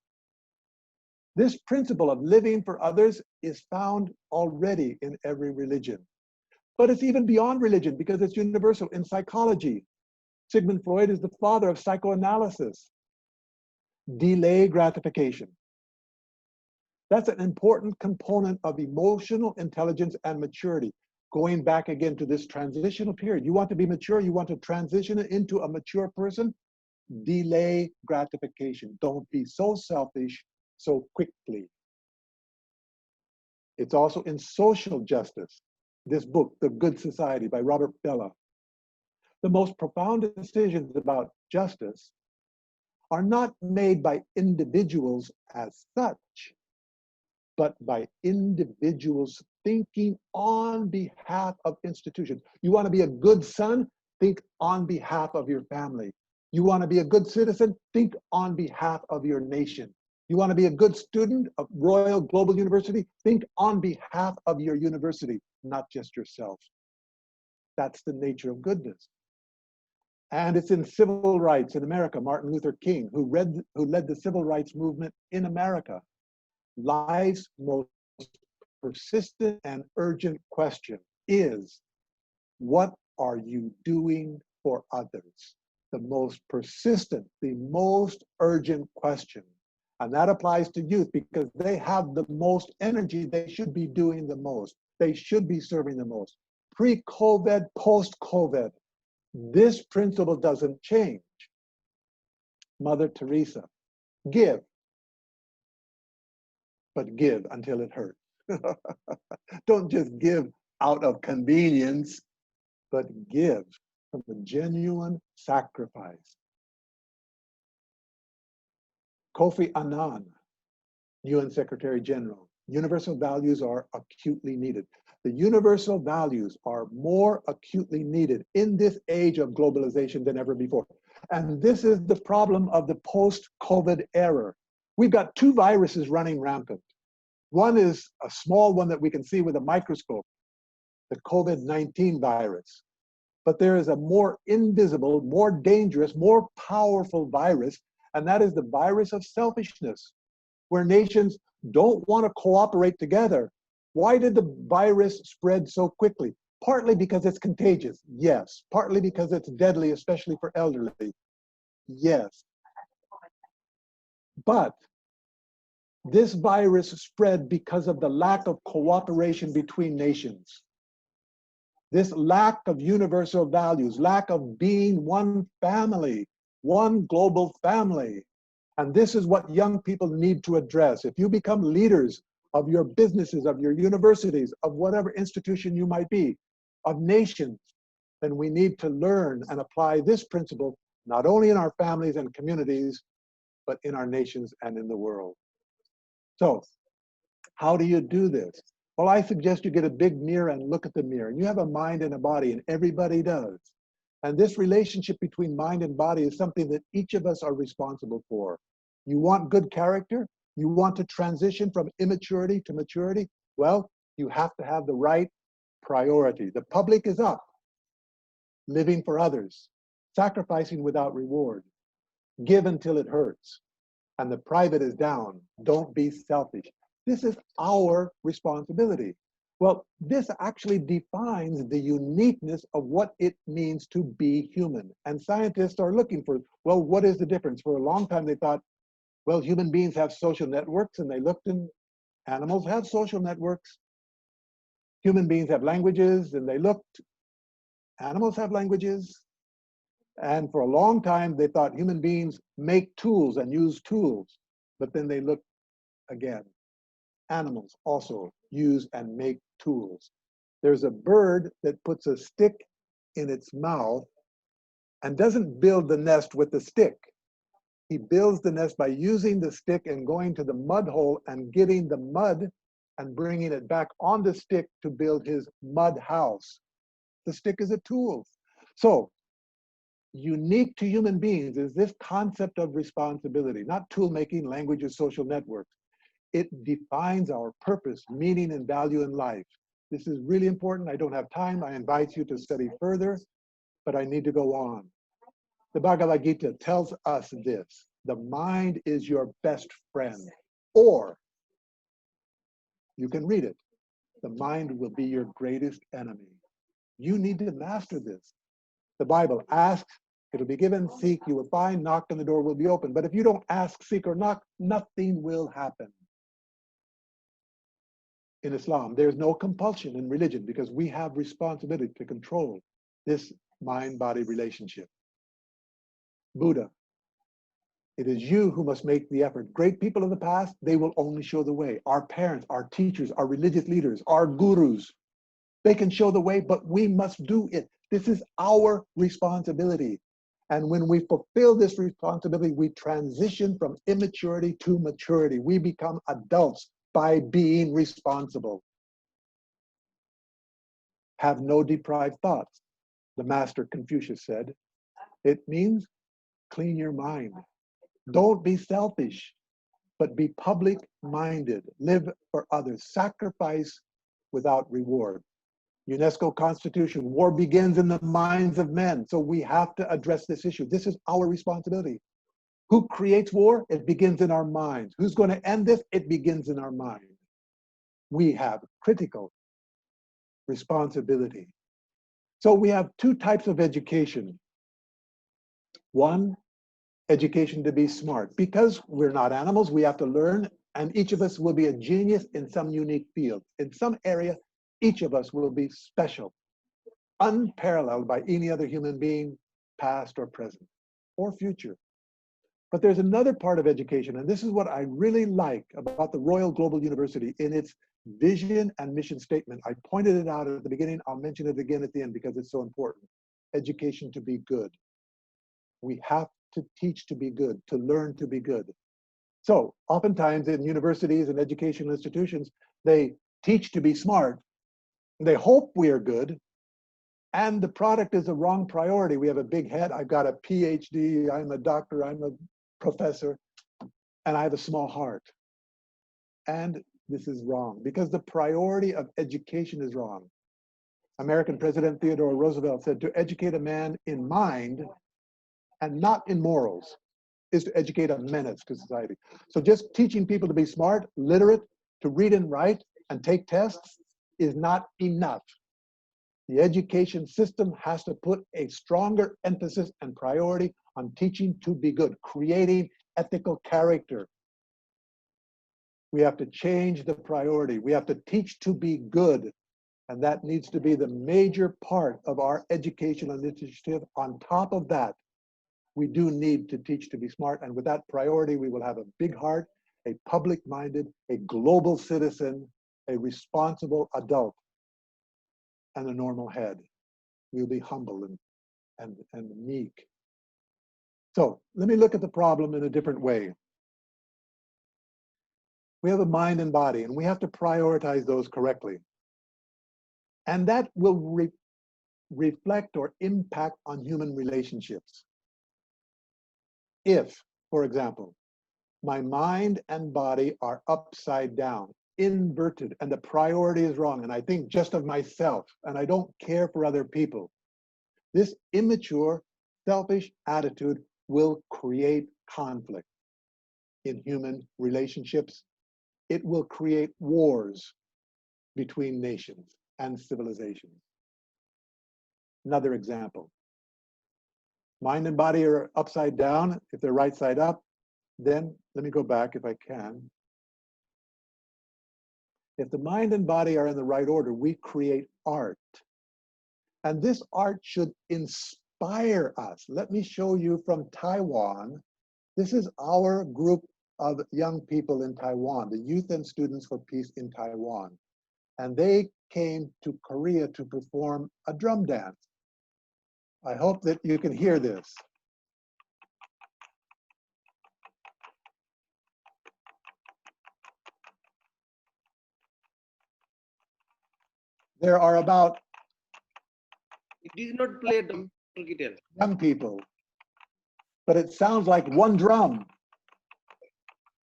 This principle of living for others is found already in every religion. But it's even beyond religion because it's universal in psychology. Sigmund Freud is the father of psychoanalysis. Delay gratification. That's an important component of emotional intelligence and maturity. Going back again to this transitional period. You want to be mature, you want to transition into a mature person, delay gratification. Don't be so selfish so quickly. It's also in social justice. This book, The Good Society by Robert Bellah. The most profound decisions about justice are not made by individuals as such, but by individuals thinking on behalf of institutions. You want to be a good son? Think on behalf of your family. You want to be a good citizen? Think on behalf of your nation. You want to be a good student of Royal Global University? Think on behalf of your university, not just yourself. That's the nature of goodness. And it's in civil rights in America. Martin Luther King, who led the civil rights movement in America. Life's most persistent and urgent question is, what are you doing for others? The most persistent, the most urgent question. And that applies to youth because they have the most energy. They should be doing the most. They should be serving the most. Pre-COVID, post-COVID, this principle doesn't change. Mother Teresa, give, but give until it hurts. Don't just give out of convenience, but give from a genuine sacrifice. Kofi Annan, UN Secretary General, universal values are acutely needed. The universal values are more acutely needed in this age of globalization than ever before. And this is the problem of the post-COVID era. We've got two viruses running rampant. One is a small one that we can see with a microscope, the COVID-19 virus. But there is a more invisible, more dangerous, more powerful virus, and that is the virus of selfishness, where nations don't want to cooperate together. Why did the virus spread so quickly? Partly because it's contagious, yes. Partly because it's deadly, especially for elderly, yes. But this virus spread because of the lack of cooperation between nations. This lack of universal values, lack of being one family, one global family. And this is what young people need to address. If you become leaders of your businesses, of your universities, of whatever institution you might be, of nations, then we need to learn and apply this principle, not only in our families and communities, but in our nations and in the world. So, how do you do this? Well, I suggest you get a big mirror and look at the mirror. And you have a mind and a body, and everybody does. And this relationship between mind and body is something that each of us are responsible for. You want good character? You want to transition from immaturity to maturity? Well, you have to have the right priority. The public is up, living for others, sacrificing without reward, give until it hurts, and the private is down. Don't be selfish. This is our responsibility. Well, this actually defines the uniqueness of what it means to be human. And scientists are looking for, well, what is the difference? For a long time, they thought, well, human beings have social networks, and they looked and animals have social networks. Human beings have languages, and they looked, animals have languages. And for a long time, they thought human beings make tools and use tools. But then they looked again. Animals also use and make tools. There's a bird that puts a stick in its mouth and doesn't build the nest with the stick. He builds the nest by using the stick and going to the mud hole and getting the mud and bringing it back on the stick to build his mud house. The stick is a tool. So, unique to human beings is this concept of responsibility, not tool making, languages, social networks. It defines our purpose, meaning, and value in life. This is really important. I don't have time. I invite you to study further, but I need to go on. The Bhagavad Gita tells us this: the mind is your best friend, or you can read it, the mind will be your greatest enemy. You need to master this. The Bible asks, it'll be given, seek, you will find, knock, and the door will be open. But if you don't ask, seek, or knock, nothing will happen. In Islam, there's no compulsion in religion because we have responsibility to control this mind-body relationship. Buddha, it is you who must make the effort. Great people of the past, they will only show the way. Our parents, our teachers, our religious leaders, our gurus, they can show the way, but we must do it. This is our responsibility. And when we fulfill this responsibility, we transition from immaturity to maturity. We become adults by being responsible. Have no deprived thoughts, the master Confucius said. It means clean your mind. Don't be selfish, but be public-minded. Live for others. Sacrifice without reward. UNESCO Constitution, war begins in the minds of men. So we have to address this issue. This is our responsibility. Who creates war? It begins in our minds. Who's going to end this? It begins in our mind. We have critical responsibility. So we have two types of education. One, education to be smart. Because we're not animals, we have to learn, and each of us will be a genius in some unique field. In some area, each of us will be special, unparalleled by any other human being, past or present, or future. But there's another part of education, and this is what I really like about the Royal Global University in its vision and mission statement. I pointed it out at the beginning. I'll mention it again at the end because it's so important. Education to be good. We have to teach to be good, to learn to be good. So oftentimes in universities and educational institutions, they teach to be smart. They hope we are good, and the product is a wrong priority. We have a big head. I've got a PhD. I'm a doctor. I'm a professor, and I have a small heart. And this is wrong because the priority of education is wrong. American President Theodore Roosevelt said, to educate a man in mind and not in morals is to educate a menace to society. So just teaching people to be smart, literate, to read and write and take tests is not enough. The education system has to put a stronger emphasis and priority on teaching to be good, creating ethical character. We have to change the priority. We have to teach to be good. And that needs to be the major part of our educational initiative. On top of that, we do need to teach to be smart. And with that priority, we will have a big heart, a public-minded, a global citizen, a responsible adult, and a normal head. We'll be humble and meek. So let me look at the problem in a different way. We have a mind and body, and we have to prioritize those correctly. And that will reflect or impact on human relationships. If, for example, my mind and body are upside down, inverted, and the priority is wrong, and I think just of myself, and I don't care for other people, this immature, selfish attitude will create conflict in human relationships. It will create wars between nations and civilizations. Another example. Mind and body are upside down. If they're right side up, then let me go back if I can. If the mind and body are in the right order, we create art. And this art should inspire us. Let me show you from Taiwan. This is our group of young people in Taiwan, the Youth and Students for Peace in Taiwan. And they came to Korea to perform a drum dance. I hope that you can hear this. There are about It did not play Dr. Kittel. young people, but it sounds like one drum.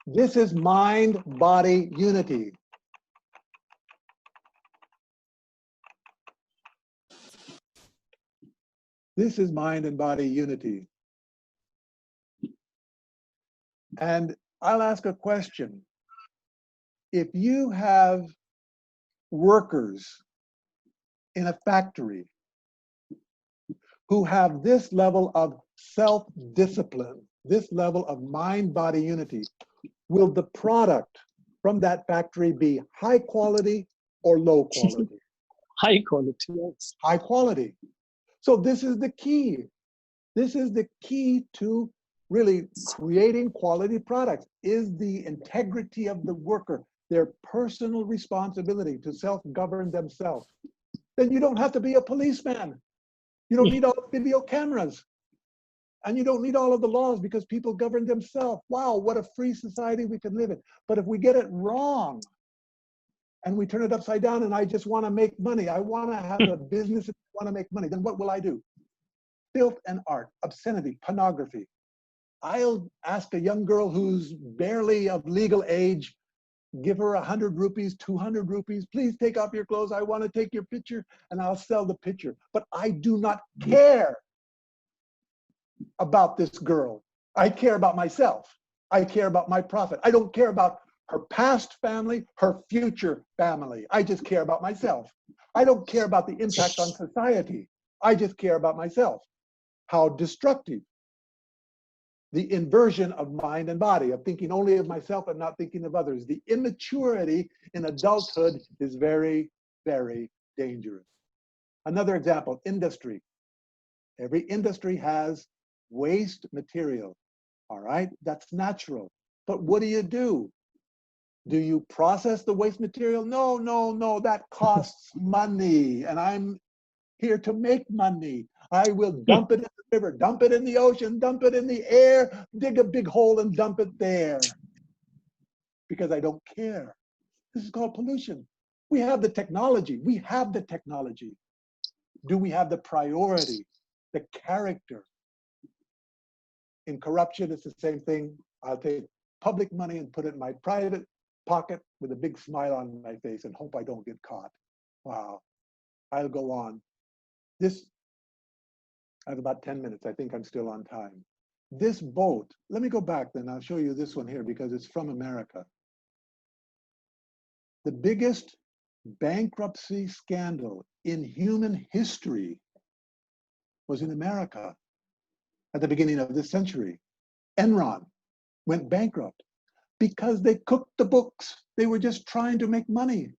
This is mind-body unity. This is mind and body unity. And I'll ask a question. If you have workers in a factory who have this level of self-discipline, this level of mind-body unity, will the product from that factory be high quality or low quality? High quality, yes. High quality. So this is the key. This is the key to really creating quality products, is the integrity of the worker, their personal responsibility to self-govern themselves. Then you don't have to be a policeman. You don't need all the video cameras. And you don't need all of the laws because people govern themselves. Wow, what a free society we can live in. But if we get it wrong and we turn it upside down and I just want to make money, I want to have a business and want to make money, then what will I do? Filth and art, obscenity, pornography. I'll ask a young girl who's barely of legal age, give her 100 rupees, 200 rupees, please take off your clothes, I want to take your picture, and I'll sell the picture. But I do not care about this girl. I care about myself. I care about my profit. I don't care about her past family, her future family. I just care about myself. I don't care about the impact on society. I just care about myself. How destructive. The inversion of mind and body, of thinking only of myself and not thinking of others. The immaturity in adulthood is very, very dangerous. Another example, industry. Every industry has waste material, all right? That's natural. But what do? Do you process the waste material? No, no, no, that costs money, and I'm here to make money. I will dump it in the river, dump it in the ocean, dump it in the air, dig a big hole and dump it there because I don't care. This is called pollution. We have the technology. We have the technology. Do we have the priority, the character? In corruption, it's the same thing. I'll take public money and put it in my private pocket with a big smile on my face and hope I don't get caught. Wow. I'll go on. I have about 10 minutes. I think I'm still on time. This boat, let me go back then. I'll show you this one here because it's from America. The biggest bankruptcy scandal in human history was in America at the beginning of this century. Enron went bankrupt because they cooked the books. They were just trying to make money.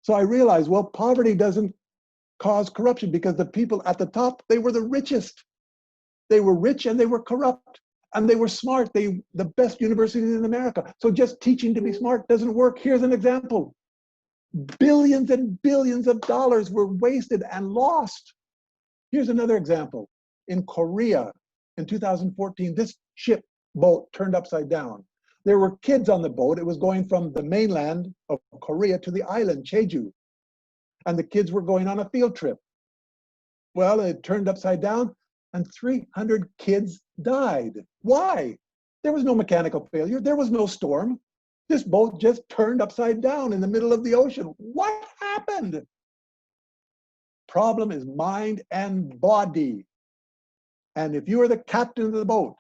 So I realized, well, poverty doesn't cause corruption because the people at the top, they were the richest. They were rich and they were corrupt and they were smart. The best universities in America. So just teaching to be smart doesn't work. Here's an example. Billions and billions of dollars were wasted and lost. Here's another example. In Korea in 2014, this ship boat turned upside down. There were kids on the boat. It was going from the mainland of Korea to the island, Jeju. And the kids were going on a field trip. Well, it turned upside down and 300 kids died. Why? There was no mechanical failure. There was no storm. This boat just turned upside down in the middle of the ocean. What happened? Problem is mind and body. And if you are the captain of the boat,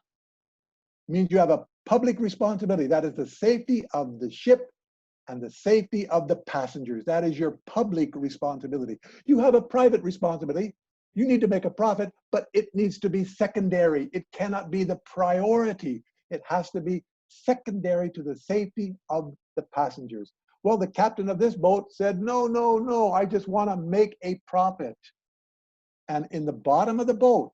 it means you have a public responsibility. That is the safety of the ship and the safety of the passengers. That is your public responsibility. You have a private responsibility. You need to make a profit, but it needs to be secondary. It cannot be the priority. It has to be secondary to the safety of the passengers. Well, the captain of this boat said, no, no, no, I just want to make a profit. And in the bottom of the boat,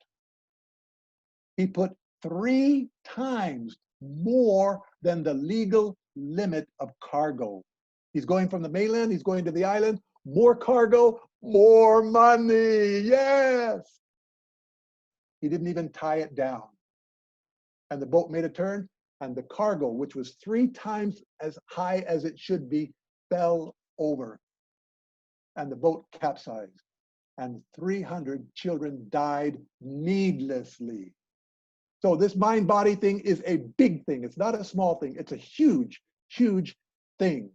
he put 3 times more than the legal limit of cargo. He's going from the mainland, he's going to the island, more cargo, more money, yes. He didn't even tie it down. And the boat made a turn, and the cargo, which was 3 times as high as it should be, fell over. And the boat capsized. And 300 children died needlessly. So this mind-body thing is a big thing. It's not a small thing. It's a huge, huge thing.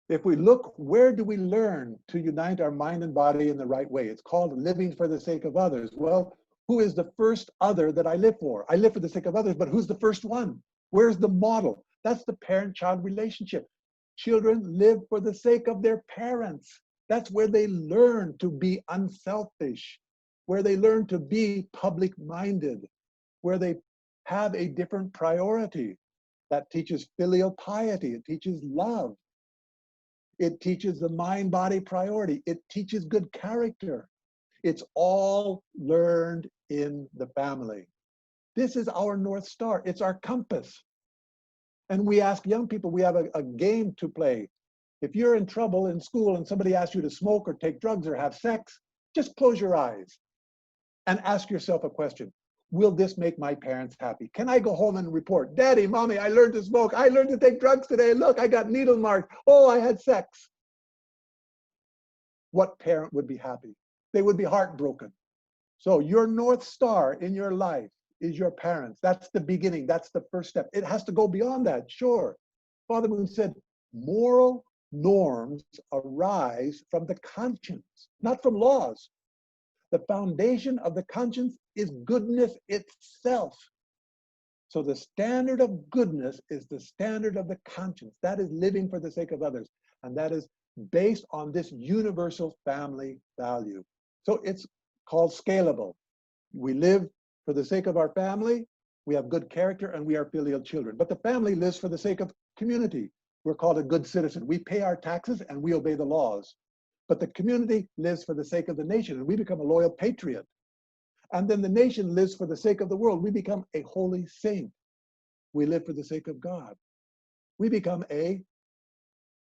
If we look, where do we learn to unite our mind and body in the right way? It's called living for the sake of others. Well, who is the first other that I live for? I live for the sake of others, but who's the first one? Where's the model? That's the parent-child relationship. Children live for the sake of their parents. That's where they learn to be unselfish, where they learn to be public-minded, where they have a different priority. That teaches filial piety. It teaches love. It teaches the mind-body priority. It teaches good character. It's all learned in the family. This is our North Star. It's our compass. And we ask young people, we have a game to play. If you're in trouble in school and somebody asks you to smoke or take drugs or have sex, just close your eyes and ask yourself a question. Will this make my parents happy? Can I go home and report, Daddy, Mommy, I learned to smoke. I learned to take drugs today. Look, I got needle marks. Oh, I had sex. What parent would be happy? They would be heartbroken. So your North Star in your life is your parents. That's the beginning. That's the first step. It has to go beyond that, sure. Father Moon said, moral norms arise from the conscience, not from laws. The foundation of the conscience is goodness itself. So the standard of goodness is the standard of the conscience. That is living for the sake of others. And that is based on this universal family value. So it's called scalable. We live for the sake of our family, we have good character, and we are filial children. But the family lives for the sake of community. We're called a good citizen. We pay our taxes and we obey the laws. But the community lives for the sake of the nation, and we become a loyal patriot. And then the nation lives for the sake of the world. We become a holy saint. We live for the sake of God. We become a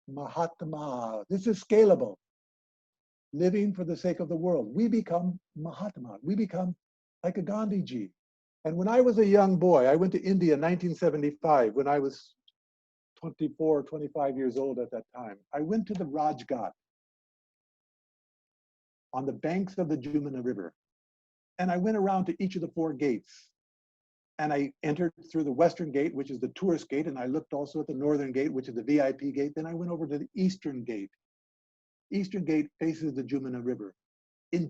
Mahatma. This is scalable. Living for the sake of the world. We become Mahatma. We become like a Gandhi-ji. And when I was a young boy, I went to India in 1975 when I was 24, 25 years old at that time. I went to the Rajghat on the banks of the Jumuna River. And I went around to each of the 4 gates. And I entered through the Western gate, which is the tourist gate. And I looked also at the Northern gate, which is the VIP gate. Then I went over to the Eastern gate. Eastern gate faces the Jumuna River.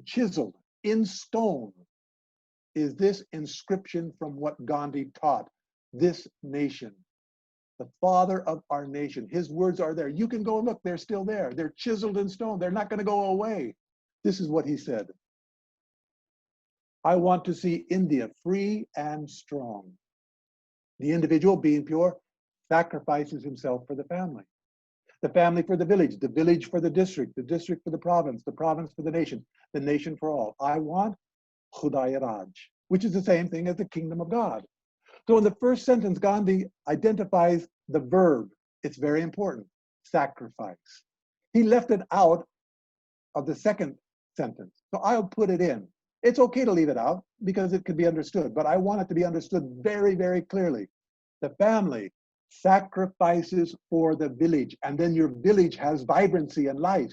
Chiseled in stone is this inscription from what Gandhi taught this nation. The father of our nation. His words are there. You can go and look, they're still there. They're chiseled in stone. They're not going to go away. This is what he said. I want to see India free and strong. The individual, being pure, sacrifices himself for the family for the village for the district for the province for the nation for all. I want Khudai Raj, which is the same thing as the kingdom of God. So in the first sentence, Gandhi identifies the verb. It's very important, sacrifice. He left it out of the second sentence. So I'll put it in. It's okay to leave it out because it could be understood, but I want it to be understood very, very clearly. The family sacrifices for the village, and then your village has vibrancy and life.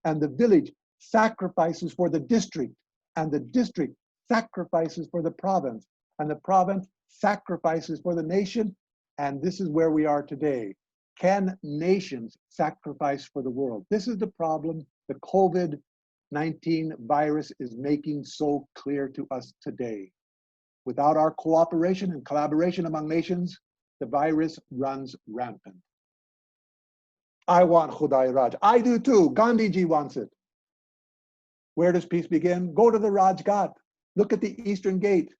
And the village sacrifices for the district, and the district sacrifices for the province, and the province sacrifices for the nation. And this is where we are today. Can nations sacrifice for the world? This is the problem the COVID-19 virus is making so clear to us today. Without our cooperation and collaboration among nations, the virus runs rampant. I want Khudai Raj. I do too. Gandhi-ji wants it. Where does peace begin? Go to the Rajghat. Look at the Eastern Gate.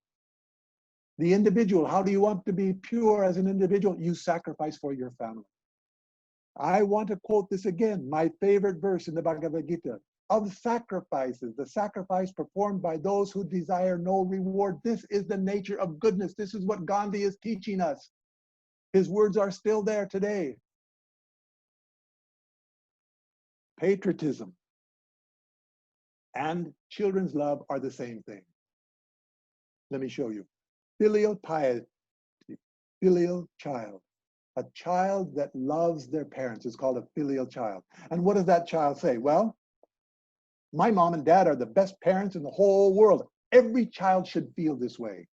The individual, how do you want to be pure as an individual? You sacrifice for your family. I want to quote this again, my favorite verse in the Bhagavad Gita. Of sacrifices, the sacrifice performed by those who desire no reward. This is the nature of goodness. This is what Gandhi is teaching us. His words are still there today. Patriotism and children's love are the same thing. Let me show you. Filial piety, filial child. A child that loves their parents is called a filial child. And what does that child say? Well, my mom and dad are the best parents in the whole world. Every child should feel this way.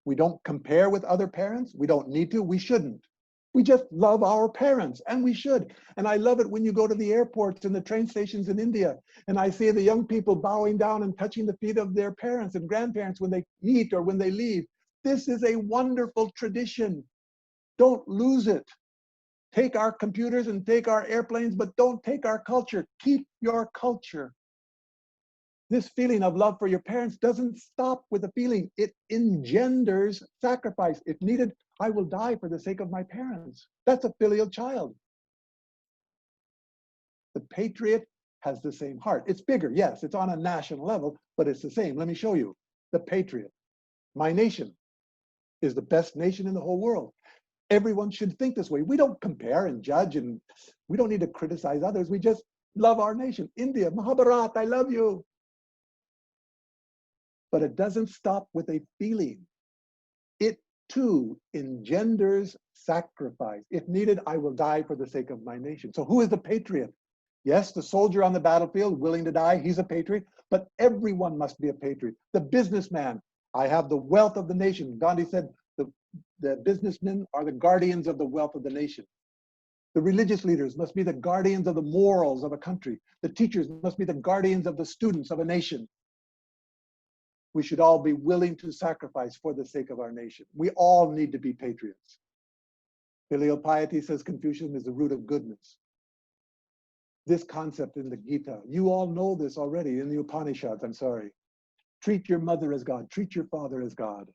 We don't compare with other parents. We don't need to. We shouldn't. We just love our parents, and we should. And I love it when you go to the airports and the train stations in India, and I see the young people bowing down and touching the feet of their parents and grandparents when they meet or when they leave. This is a wonderful tradition. Don't lose it. Take our computers and take our airplanes, but don't take our culture. Keep your culture. This feeling of love for your parents doesn't stop with a feeling. It engenders sacrifice. If needed, I will die for the sake of my parents. That's a filial child. The patriot has the same heart. It's bigger, yes, it's on a national level, but it's the same. Let me show you. The patriot, my nation, is the best nation in the whole world. Everyone should think this way. We don't compare and judge, and we don't need to criticize others. We just love our nation. India, Mahabharat, I love you. But it doesn't stop with a feeling. It too engenders sacrifice. If needed, I will die for the sake of my nation. So who is the patriot? Yes, the soldier on the battlefield willing to die, he's a patriot, but everyone must be a patriot. The businessman, I have the wealth of the nation. Gandhi said the businessmen are the guardians of the wealth of the nation. The religious leaders must be the guardians of the morals of a country. The teachers must be the guardians of the students of a nation. We should all be willing to sacrifice for the sake of our nation. We all need to be patriots. Filial piety, says Confucius, is the root of goodness. This concept in the Gita, you all know this already in the Upanishads, I'm sorry. Treat your mother as God, treat your father as God.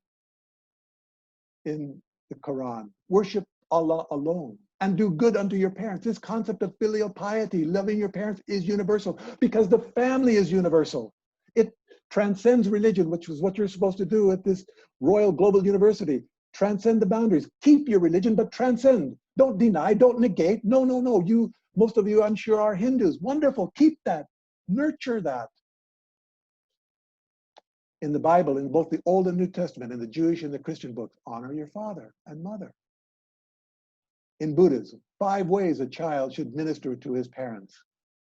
In the Quran, worship Allah alone and do good unto your parents. This concept of filial piety, loving your parents, is universal because the family is universal. It transcends religion, which was what you're supposed to do at this Royal Global University. Transcend the boundaries. Keep your religion, but transcend. Don't deny, don't negate. No, no, no. Most of you, I'm sure, are Hindus. Wonderful. Keep that. Nurture that. In the Bible, in both the Old and New Testament, in the Jewish and the Christian books, honor your father and mother. In Buddhism, 5 ways a child should minister to his parents.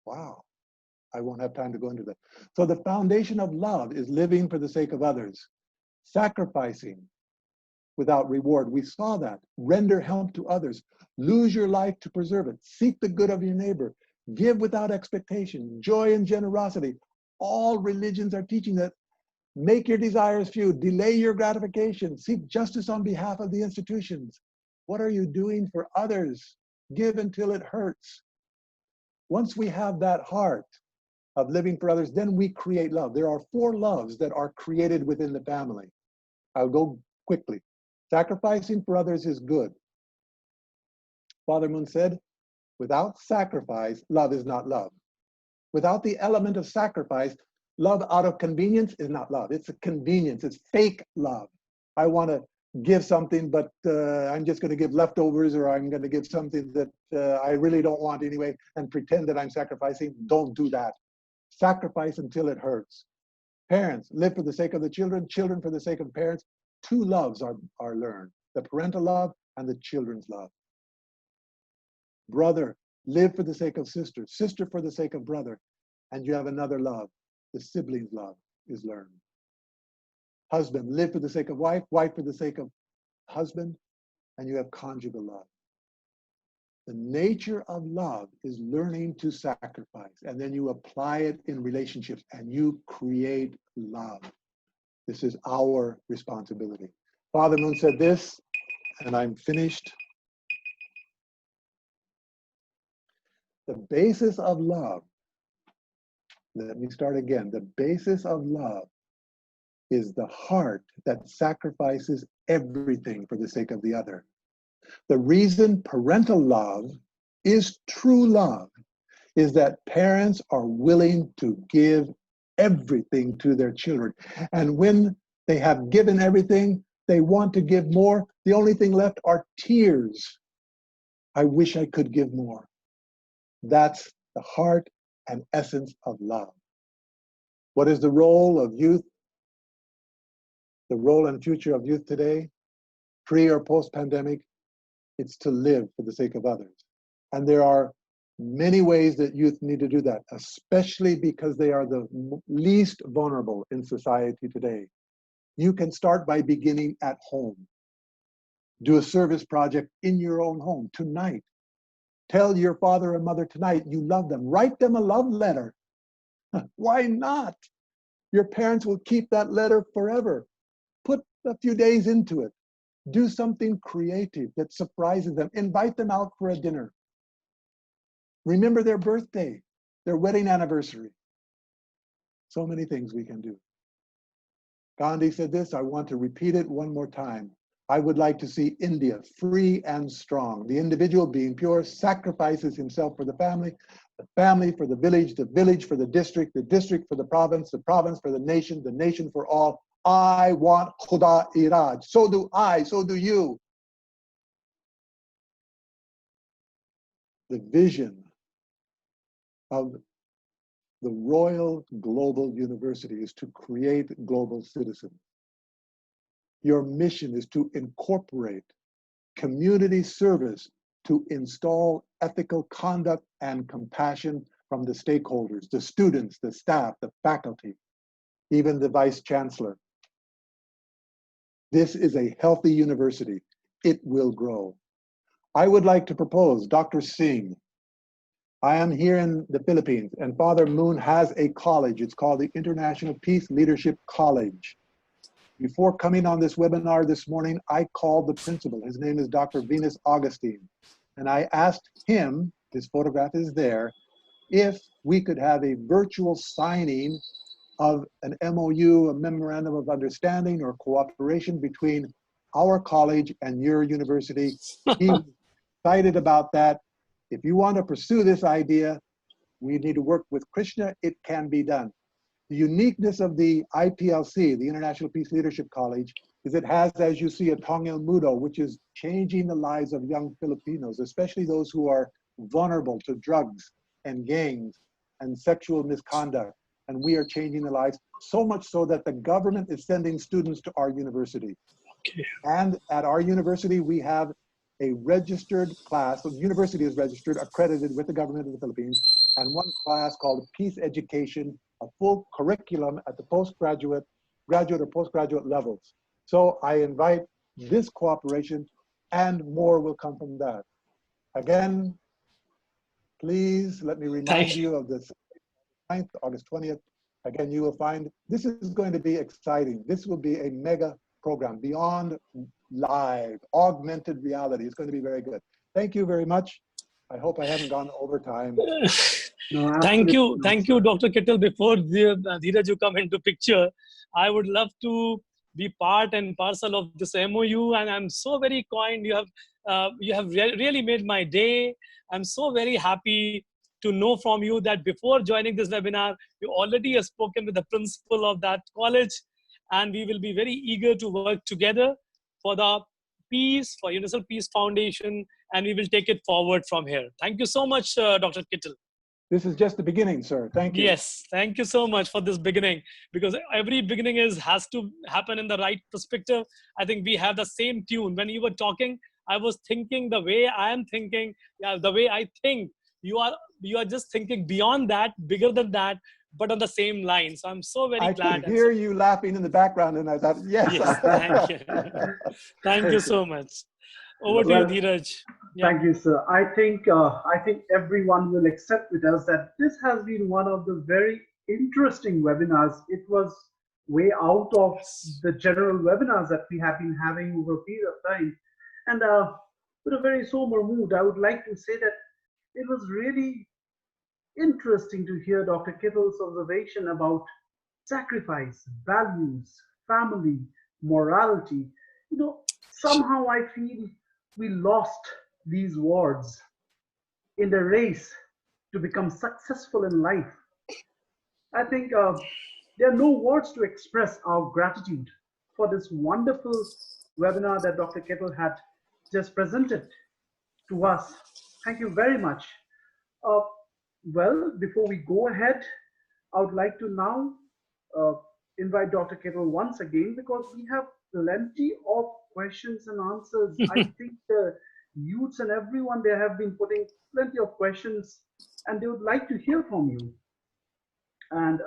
Wow. I won't have time to go into that. So the foundation of love is living for the sake of others, sacrificing without reward. We saw that. Render help to others. Lose your life to preserve it. Seek the good of your neighbor. Give without expectation. Joy and generosity. All religions are teaching that. Make your desires few. Delay your gratification. Seek justice on behalf of the institutions. What are you doing for others? Give until it hurts. Once we have that heart of living for others, then we create love. There are 4 loves that are created within the family. I'll go quickly. Sacrificing for others is good. Father Moon said, without sacrifice, love is not love. Without the element of sacrifice, love out of convenience is not love. It's a convenience. It's fake love. I want to give something, but I'm just going to give leftovers, or I'm going to give something that I really don't want anyway and pretend that I'm sacrificing. Don't do that. Sacrifice until it hurts. Parents, live for the sake of the children, children for the sake of parents. 2 loves are learned, the parental love and the children's love. Brother, live for the sake of sister, sister for the sake of brother, and you have another love, the siblings' love is learned. Husband, live for the sake of wife, wife for the sake of husband, and you have conjugal love. The nature of love is learning to sacrifice, and then you apply it in relationships and you create love. This is our responsibility. Father Moon said this, and I'm finished. The basis of love, let me start again. The basis of love is the heart that sacrifices everything for the sake of the other. The reason parental love is true love is that parents are willing to give everything to their children. And when they have given everything, they want to give more. The only thing left are tears. I wish I could give more. That's the heart and essence of love. What is the role of youth? The role and future of youth today, pre or post-pandemic, it's to live for the sake of others. And there are many ways that youth need to do that, especially because they are the least vulnerable in society today. You can start by beginning at home. Do a service project in your own home tonight. Tell your father and mother tonight you love them. Write them a love letter. Why not? Your parents will keep that letter forever. Put a few days into it. Do something creative that surprises them. Invite them out for a dinner. Remember their birthday, their wedding anniversary. So many things we can do. Gandhi said this, I want to repeat it one more time. I would like to see India free and strong. The individual being pure sacrifices himself for the family for the village for the district for the province for the nation for all. I want Khuda Iraj. So do I, so do you. The vision of the Royal Global University is to create global citizens. Your mission is to incorporate community service to install ethical conduct and compassion from the stakeholders, the students, the staff, the faculty, even the vice chancellor. This is a healthy university. It will grow. I would like to propose Dr. Singh. I am here in the Philippines, and Father Moon has a college. It's called the International Peace Leadership College. Before coming on this webinar this morning, I called the principal. His name is Dr. Venus Augustine. And I asked him, his photograph is there, if we could have a virtual signing of an MOU, a Memorandum of Understanding or cooperation between our college and your university. He was excited about that. If you want to pursue this idea, we need to work with Krishna. It can be done. The uniqueness of the IPLC, the International Peace Leadership College, is it has, as you see, a Tongil Mudo, which is changing the lives of young Filipinos, especially those who are vulnerable to drugs and gangs and sexual misconduct. And we are changing the lives, so much so that the government is sending students to our university. Okay. And at our university, we have a registered class. So the university is registered, accredited with the government of the Philippines, and one class called Peace Education, a full curriculum at the postgraduate, graduate or postgraduate levels. So I invite this cooperation, and more will come from that. Again, please let me remind you of this 9th, August 20th. Again, you will find this is going to be exciting. This will be a mega program beyond live, augmented reality. It's going to be very good. Thank you very much. I hope I haven't gone over time. No, Thank you, absolutely not, sir. Dr. Kittel. Before Dheeraj, you come into picture, I would love to be part and parcel of this MOU, and I'm so very kind. You have really made my day. I'm so very happy to know from you that before joining this webinar, you already have spoken with the principal of that college, and we will be very eager to work together for the peace, for Universal Peace Foundation, and we will take it forward from here. Thank you so much, Dr. Kittel. This is just the beginning, sir. Thank you. Yes, thank you so much for this beginning, because every beginning has to happen in the right perspective. I think we have the same tune. When you were talking, I was thinking the way I am thinking, the way I think. You are just thinking beyond that, bigger than that, but on the same line. So I'm so very glad. I could hear you laughing in the background, and I thought, yes. Yes, thank you. Thank you so much. Over to you, Well, Dheeraj. Yeah. thank you, sir. I think everyone will accept with us that this has been one of the very interesting webinars. It was way out of the general webinars that we have been having over a period of time. And with a very somber mood, I would like to say that it was really interesting to hear Dr. Kittel's observation about sacrifice, values, family, morality. Somehow I feel we lost these words in the race to become successful in life. I think there are no words to express our gratitude for this wonderful webinar that Dr. Kittel had just presented to us. Thank you very much. Uh, well, before we go ahead, I would like to now uh, invite Dr. Kittel once again, because we have plenty of questions and answers. I think the youths and everyone, they have been putting plenty of questions and they would like to hear from you. And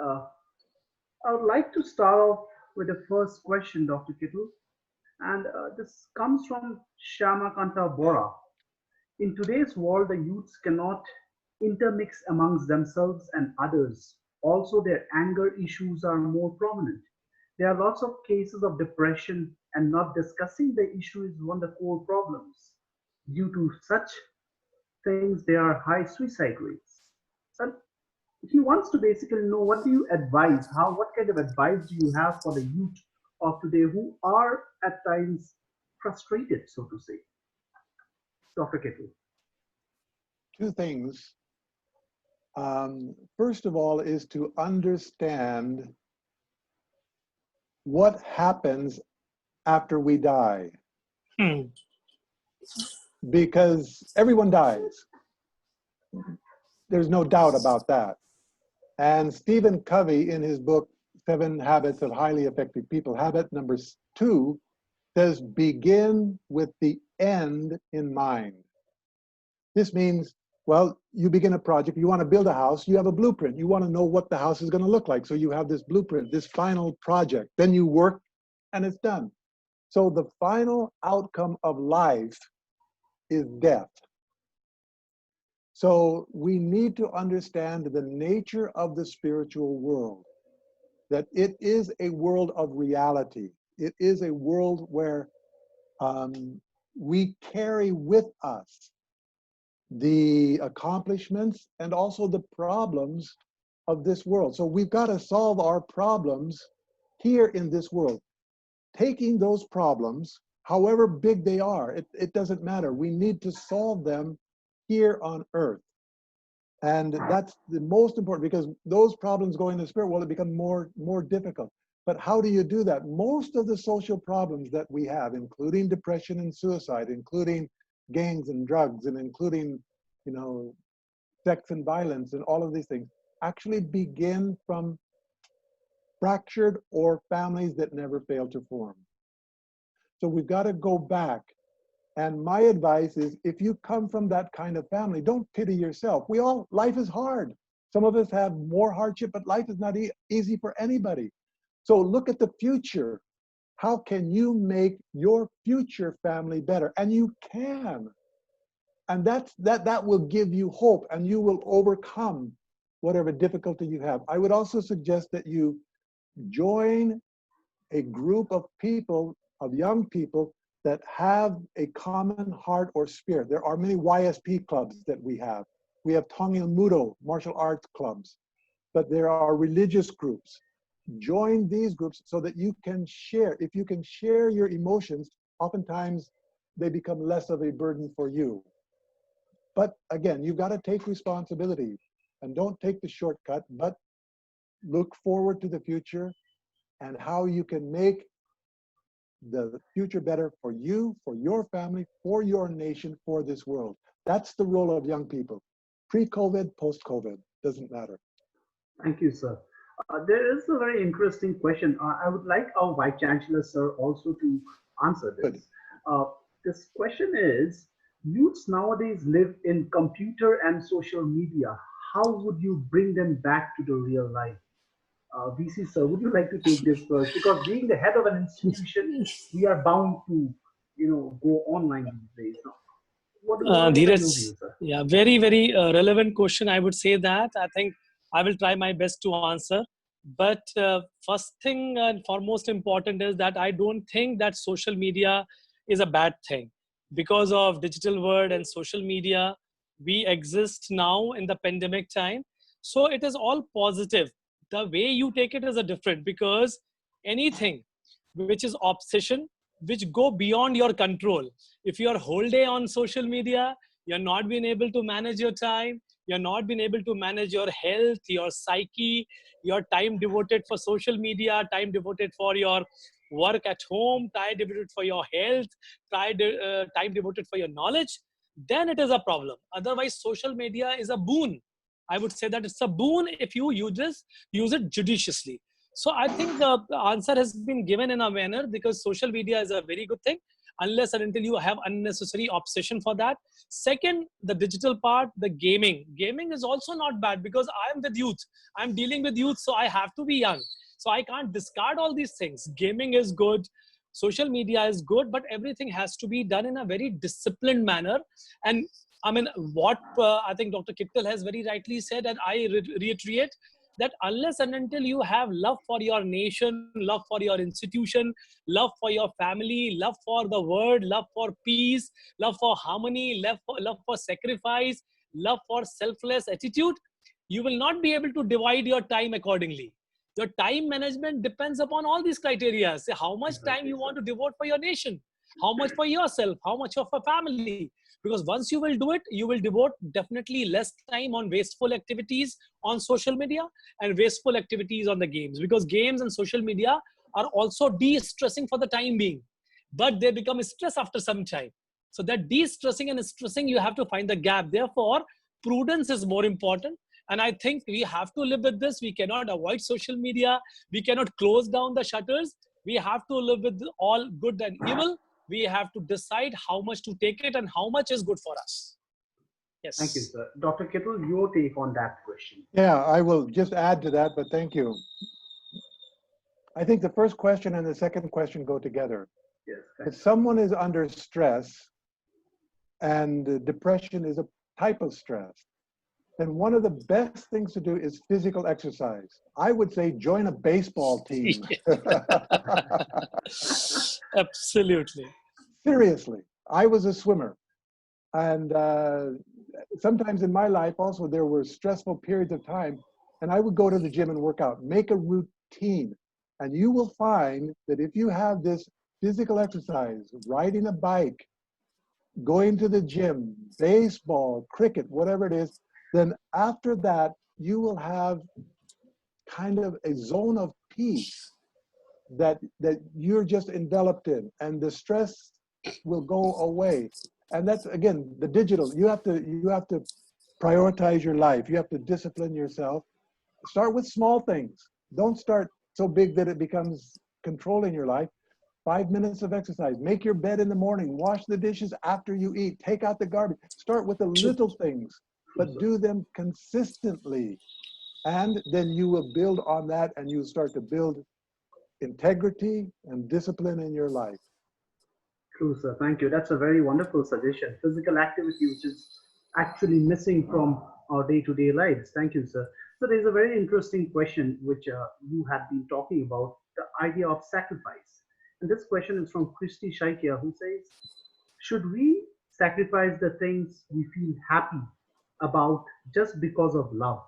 I would like to start off with the first question, Dr. Kittel. And this comes from Shyamakanta Bora. In today's world, the youths cannot intermix amongst themselves and others. Also, their anger issues are more prominent. There are lots of cases of depression, and not discussing the issue is one of the core problems. Due to such things, there are high suicide rates. And he wants to basically know, what do you advise? What kind of advice do you have for the youth of today who are at times frustrated, so to say? Dr. Kittel. Two things. First of all, is to understand what happens after we die. Because everyone dies. There's no doubt about that. And Stephen Covey, in his book, 7 Habits of Highly Effective People, habit number 2 says, begin with the end in mind. This means, well, you begin a project, you want to build a house, you have a blueprint. You want to know what the house is going to look like. So you have this blueprint, this final project. Then you work and it's done. So the final outcome of life is death. So we need to understand the nature of the spiritual world, that it is a world of reality. It is a world where we carry with us the accomplishments and also the problems of this world. So we've got to solve our problems here in this world. Taking those problems, however big they are, it doesn't matter. We need to solve them here on earth. And that's the most important, because those problems going to the spirit world, it become more difficult. But how do you do that? Most of the social problems that we have, including depression and suicide, including gangs and drugs, and including, sex and violence and all of these things, actually begin from fractured or families that never fail to form. So we've got to go back. And my advice is, if you come from that kind of family, don't pity yourself. Life is hard. Some of us have more hardship, but life is not easy for anybody. So look at the future. How can you make your future family better? And you can. And that will give you hope, and you will overcome whatever difficulty you have. I would also suggest that you join a group of people, of young people, that have a common heart or spirit. There are many YSP clubs that we have. We have Tongil Mudo, martial arts clubs, but there are religious groups. Join these groups so that you can share. If you can share your emotions, oftentimes they become less of a burden for you. But again, you've got to take responsibility, and don't take the shortcut, but look forward to the future and how you can make the future better for you, for your family, for your nation, for this world. That's the role of young people. Pre-COVID, post-COVID, doesn't matter. Thank you, sir. There is a very interesting question. I would like our Vice Chancellor, sir, also to answer this. This question is, youths nowadays live in computer and social media. How would you bring them back to the real life? VC, sir, would you like to take this first? Because being the head of an institution, we are bound to, go online these days. What are your views, sir? Yeah, very, very relevant question. I would say that. I think I will try my best to answer. But first thing and foremost important is that I don't think that social media is a bad thing. Because of digital world and social media, we exist now in the pandemic time. So it is all positive. The way you take it is a different, because anything which is obsession, which go beyond your control. If you are whole day on social media, You're not being able to manage your time. You're not being able to manage your health, your psyche, your time devoted for social media, time devoted for your work at home, time devoted for your health, time devoted for your knowledge, then it is a problem. Otherwise, social media is a boon. I would say that it's a boon if you use it judiciously. So I think the answer has been given in a manner, because social media is a very good thing, unless and until you have unnecessary obsession for that. Second, the digital part, the gaming. Gaming is also not bad, because I am with youth. I'm dealing with youth, so I have to be young. So I can't discard all these things. Gaming is good. Social media is good, but everything has to be done in a very disciplined manner. And I mean, what I think Dr. Kittel has very rightly said, and I reiterate, that unless and until you have love for your nation, love for your institution, love for your family, love for the world, love for peace, love for harmony, love for sacrifice, love for selfless attitude, you will not be able to divide your time accordingly. Your time management depends upon all these criteria. Say how much time you want to devote for your nation, how much for yourself, how much of a family. Because once you will do it, you will devote definitely less time on wasteful activities on social media and wasteful activities on the games. Because games and social media are also de-stressing for the time being, but they become stress after some time. So that de-stressing and stressing, you have to find the gap. Therefore, prudence is more important. And I think we have to live with this. We cannot avoid social media. We cannot close down the shutters. We have to live with all good and evil. We have to decide how much to take it and how much is good for us. Yes. Thank you, sir. Dr. Kittel, your take on that question. Yeah, I will just add to that, but thank you. I think the first question and the second question go together. Yes. If someone is under stress, and depression is a type of stress, then one of the best things to do is physical exercise. I would say join a baseball team. Absolutely. Seriously, I was a swimmer. And sometimes in my life also, there were stressful periods of time, and I would go to the gym and work out, make a routine. And you will find that if you have this physical exercise, riding a bike, going to the gym, baseball, cricket, whatever it is, then after that, you will have kind of a zone of peace that you're just enveloped in, and the stress will go away. And that's, again, the digital. You have to prioritize your life. You have to discipline yourself. Start with small things. Don't start so big that it becomes controlling your life. 5 minutes of exercise. Make your bed in the morning. Wash the dishes after you eat. Take out the garbage. Start with the little things, but do them consistently. And then you will build on that, and you start to build integrity and discipline in your life. True, sir. Thank you. That's a very wonderful suggestion. Physical activity, which is actually missing from our day-to-day lives. Thank you, sir. So there's a very interesting question which you had been talking about, the idea of sacrifice. And this question is from Christy Shaikia, who says, should we sacrifice the things we feel happy about just because of love?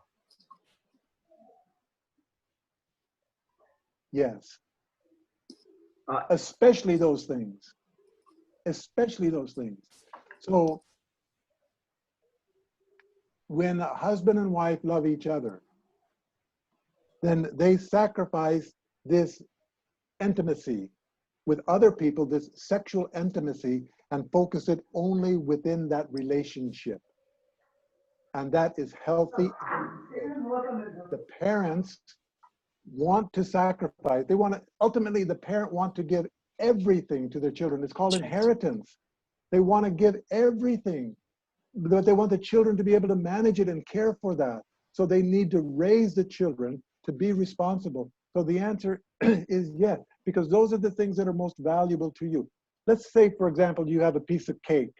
Yes. Especially those things. Especially those things. So when a husband and wife love each other, then they sacrifice this intimacy with other people, this sexual intimacy, and focus it only within that relationship. And that is healthy. The parents want to sacrifice. They want to, ultimately, the parent wants to give everything to their children. It's called inheritance. They want to give everything, but they want the children to be able to manage it and care for that. So they need to raise the children to be responsible. So the answer is yes, because those are the things that are most valuable to you. Let's say, for example, you have a piece of cake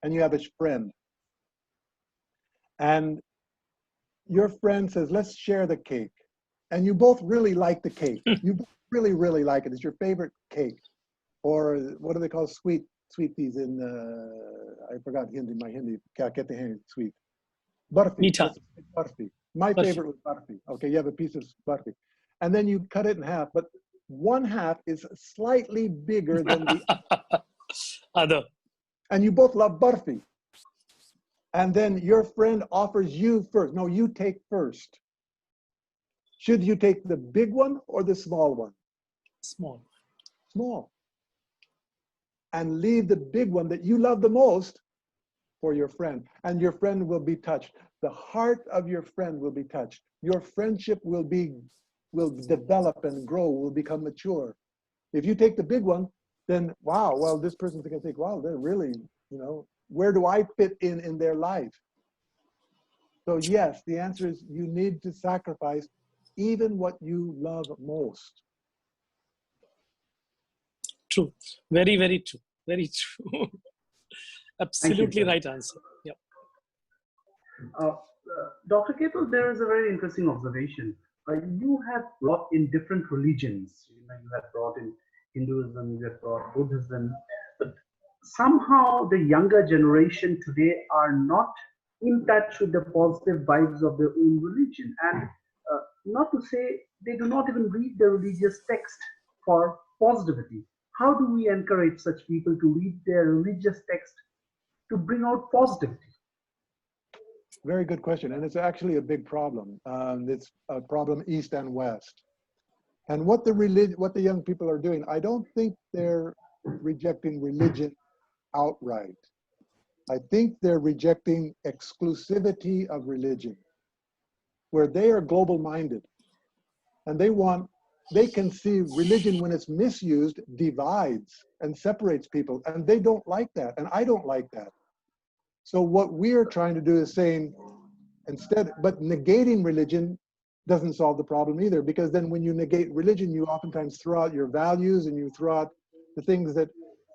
and you have a friend, and your friend says, let's share the cake. And you both really like the cake. You really, really like it. It's your favorite cake. Or what do they call sweeties in, I forgot Hindi, my Hindi, kya kehte hain sweet? Barfi. Meetha. Barfi. My favorite was barfi. Okay, you have a piece of barfi. And then you cut it in half, but one half is slightly bigger than the other. And you both love barfi. and then your friend offers you first. No, you take first. Should you take the big one or the small one? Small. Small. And leave the big one that you love the most for your friend. And your friend will be touched. The heart of your friend will be touched. Your friendship will develop and grow, will become mature. If you take the big one, then wow, well, this person's gonna think, wow, they're really, where do I fit in their life? So yes, the answer is you need to sacrifice even what you love most. True. Very, very true. Very true. Absolutely sir. right answer. Yep. Dr. Kittel, there is a very interesting observation. You have brought in different religions. You have brought in Hinduism, you have brought Buddhism, but somehow the younger generation today are not in touch with the positive vibes of their own religion. And not to say they do not even read the religious text for positivity. How do we encourage such people to read their religious text to bring out positivity? Very good question, and it's actually a big problem. It's a problem east and west. And what the young people are doing, I don't think they're rejecting religion outright. I think they're rejecting exclusivity of religion, where they are global-minded, and they can see religion when it's misused divides and separates people, and they don't like that, and I don't like that. So what we're trying to do is saying, but negating religion doesn't solve the problem either, because then when you negate religion, you oftentimes throw out your values and you throw out the things that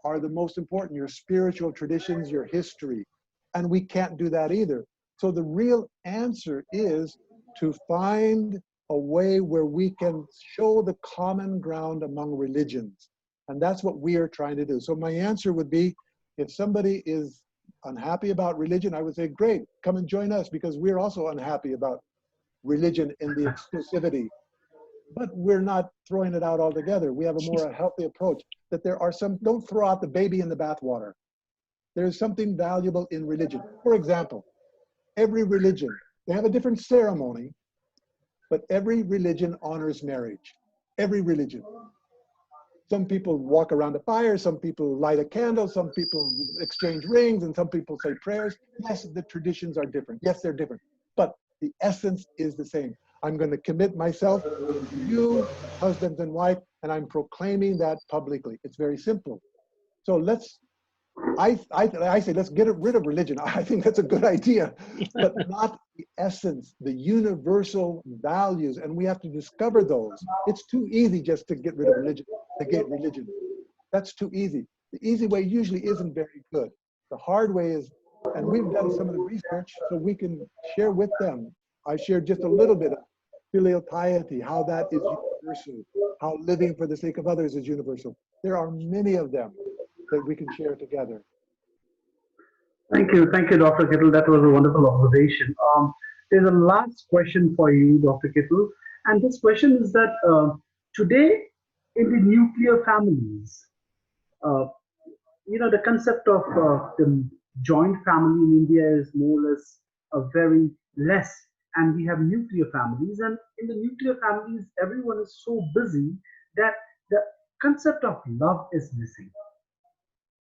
are the most important, your spiritual traditions, your history, and we can't do that either. So the real answer is to find a way where we can show the common ground among religions, and that's what we are trying to do. So my answer would be, if somebody is unhappy about religion, I would say, great, come and join us, because we're also unhappy about religion in the exclusivity. But we're not throwing it out altogether. We have a more healthy approach, that there are don't throw out the baby in the bathwater. There's something valuable in religion. For example, every religion, they have a different ceremony, but every religion honors marriage. Every religion. Some people walk around a fire, some people light a candle, some people exchange rings, and some people say prayers. Yes, the traditions are different. Yes, they're different. But the essence is the same. I'm going to commit myself to you, husband and wife, and I'm proclaiming that publicly. It's very simple. So I say, let's get rid of religion. I think that's a good idea, but not the essence, the universal values, and we have to discover those. It's too easy just to get rid of religion, negate religion. That's too easy. The easy way usually isn't very good. The hard way is, and we've done some of the research so we can share with them. I shared just a little bit of filial piety, how that is universal, how living for the sake of others is universal. There are many of them that we can share together. Thank you, Dr. Kittel. That was a wonderful observation. There's a last question for you, Dr. Kittel, and this question is that today in the nuclear families, the concept of the joint family in India is more or less very less, and we have nuclear families, and in the nuclear families, everyone is so busy that the concept of love is missing.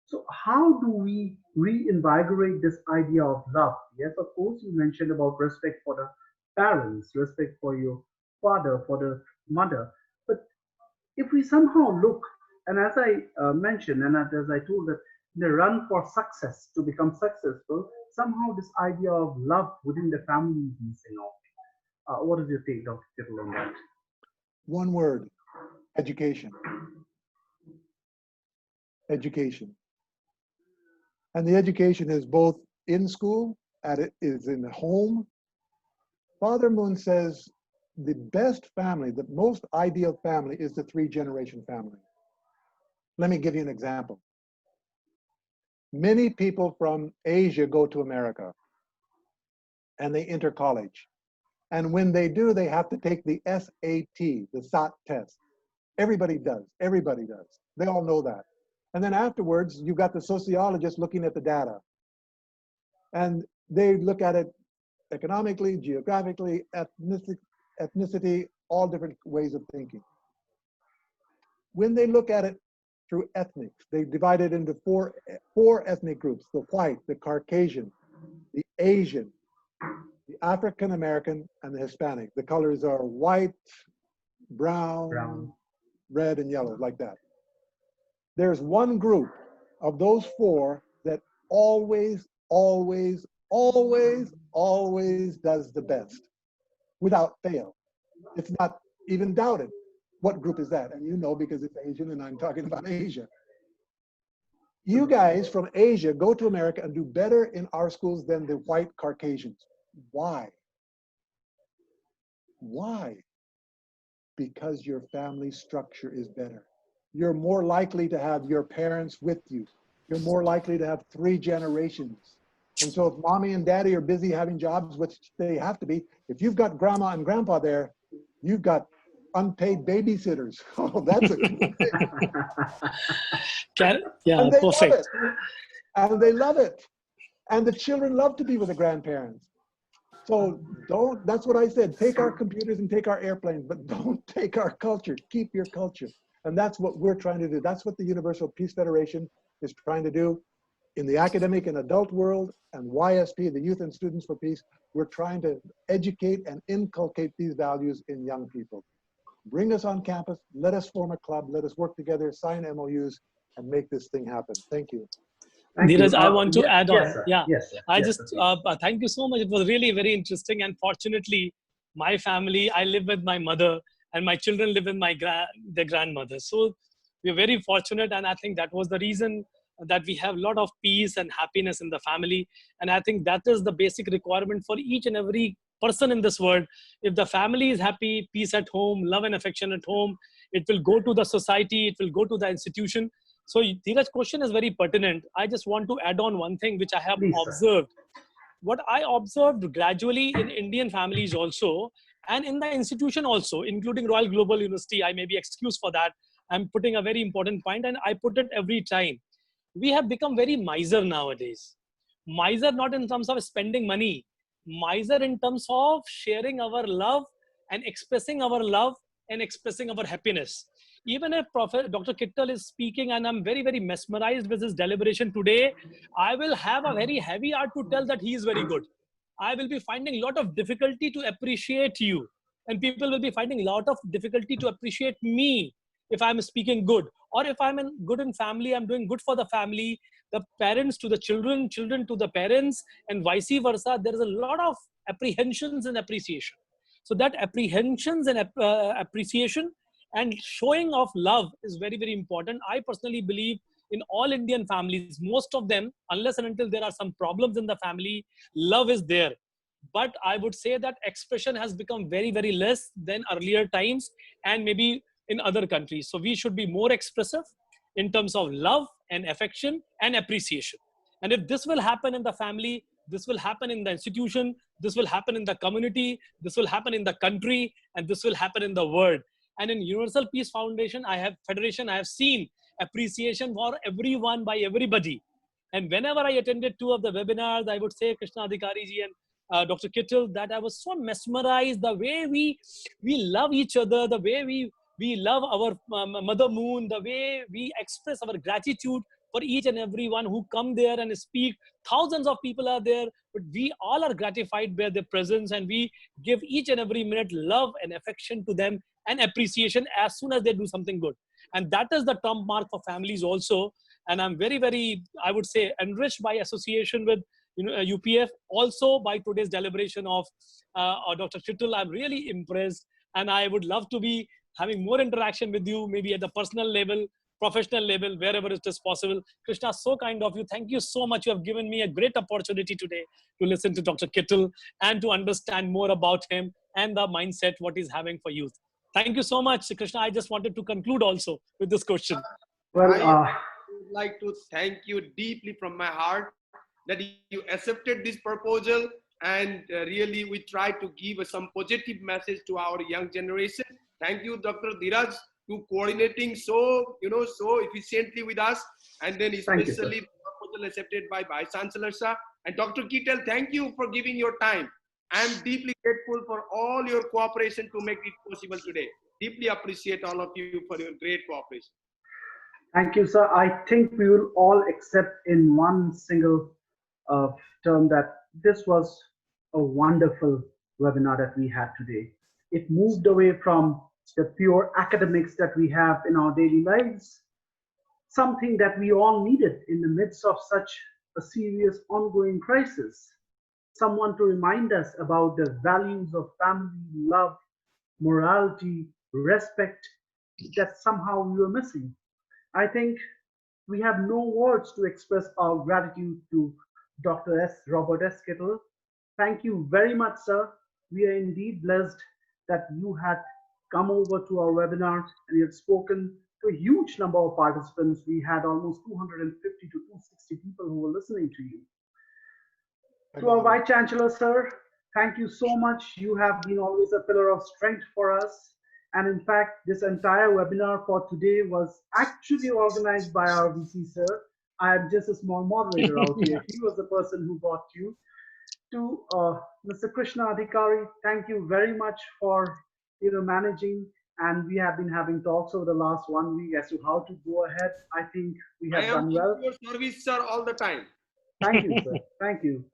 So how do we reinvigorate this idea of love? Yes, of course, you mentioned about respect for the parents, respect for your father, for the mother. But if we somehow look, and as I mentioned, and as I told, that the run for success, to become successful, somehow this idea of love within the family is missing out. What is your take, Dr. Kittel, on that? One word: education. Education. And the education is both in school, is in the home. Father Moon says the best family, the most ideal family, is the 3-generation family. Let me give you an example. Many people from Asia go to America and they enter college. And when they do, they have to take the SAT, the SAT test. Everybody does. Everybody does. They all know that. And then afterwards, you've got the sociologist looking at the data. And They look at it economically, geographically, ethnicity, all different ways of thinking. When they look at it through ethnics, they divide it into four ethnic groups: the white, the Caucasian, the Asian, the African American, and the Hispanic. The colors are white, brown, red, and yellow, like that. There's one group of those four that always, always, always, always does the best without fail. It's not even doubted. What group is that? And you know, because it's Asian and I'm talking about Asia. You guys from Asia go to America and do better in our schools than the white Caucasians. Why? Why? Because your family structure is better. You're more likely to have your parents with you. You're more likely to have 3 generations. And so if mommy and daddy are busy having jobs, which they have to be, if you've got grandma and grandpa there, you've got unpaid babysitters. Oh, that's a good thing. Yeah, and they perfect. love it. And they love it. And the children love to be with the grandparents. So that's what I said, take our computers and take our airplanes, but don't take our culture. Keep your culture. And that's what we're trying to do. That's what the Universal Peace Federation is trying to do in the academic and adult world, and YSP, the Youth and Students for Peace. We're trying to educate and inculcate these values in young people. Bring us on campus, let us form a club, let us work together, sign MOUs, and make this thing happen. Thank you. Dheeraj, I want to add on. Sir. Yeah, Yes, sir. I Yes, just thank you so much. It was really very interesting. And fortunately, my family, I live with my mother, and my children live with their grandmother. So we're very fortunate, and I think that was the reason that we have a lot of peace and happiness in the family. And I think that is the basic requirement for each and every person in this world. If the family is happy, peace at home, love and affection at home, it will go to the society, it will go to the institution. So Dheeraj's question is very pertinent. I just want to add on one thing which I have observed. What I observed gradually in Indian families also, and in the institution also, including Royal Global University, I may be excused for that. I'm putting a very important point, and I put it every time. We have become very miser nowadays. Miser not in terms of spending money, miser in terms of sharing our love and expressing our love and expressing our happiness. Even if Dr. Kittel is speaking and I'm very, very mesmerized with his deliberation today, I will have a very heavy heart to tell that he is very good. I will be finding a lot of difficulty to appreciate you. And people will be finding a lot of difficulty to appreciate me if I'm speaking good. Or if I'm good in family, I'm doing good for the family, the parents to the children, children to the parents, and vice versa. There is a lot of apprehensions and appreciation. So that apprehensions and appreciation and showing of love is very, very important. I personally believe in all Indian families, most of them, unless and until there are some problems in the family, love is there. But I would say that expression has become very, very less than earlier times and maybe in other countries. So we should be more expressive in terms of love and affection and appreciation. And if this will happen in the family, this will happen in the institution, this will happen in the community, this will happen in the country, and this will happen in the world. And in Universal Peace Federation, I have seen appreciation for everyone by everybody. And whenever I attended 2 of the webinars, I would say Krishna Adhikari-ji and Dr. Kittel, that I was so mesmerized the way we love each other, the way we love our Mother Moon, the way we express our gratitude for each and every one who come there and speak. Thousands of people are there, but we all are gratified by their presence, and we give each and every minute love and affection to them and appreciation as soon as they do something good. And that is the trump mark for families also. And I'm very, very, I would say, enriched by association with UPF, also by today's deliberation of Dr. Kittel. I'm really impressed, and I would love to be having more interaction with you, maybe at the personal level, professional level, wherever it is possible. Krishna, so kind of you. Thank you so much. You have given me a great opportunity today to listen to Dr. Kittel and to understand more about him and the mindset, what he's having for youth. Thank you so much, Krishna. I just wanted to conclude also with this question. Well, I would like to thank you deeply from my heart that you accepted this proposal, and really we try to give some positive message to our young generation. Thank you, Dr. Dheeraj, to coordinating so efficiently with us, and then especially the proposal accepted by Vice Chancellor sir. And Dr. Kittel, thank you for giving your time. I am deeply grateful for all your cooperation to make it possible today. Deeply appreciate all of you for your great cooperation. Thank you, sir. I think we will all accept in one single uh, term that this was a wonderful webinar that we had today. It moved away from the pure academics that we have in our daily lives, something that we all needed in the midst of such a serious ongoing crisis. Someone to remind us about the values of family, love, morality, respect that somehow we were missing. I think we have no words to express our gratitude to Dr. Robert S. Kittel. Thank you very much, sir. We are indeed blessed that you had come over to our webinar and you had spoken to a huge number of participants. We had almost 250 to 260 people who were listening to you. To our Vice Chancellor, sir, thank you so much. You have been always a pillar of strength for us. And in fact, this entire webinar for today was actually organized by our VC, sir. I am just a small moderator out here. He was the person who brought you. To Mr. Krishna Adhikari, thank you very much for managing. And we have been having talks over the last 1 week as to how to go ahead. I think we have done well. I am your service, sir, all the time. Thank you, sir. Thank you.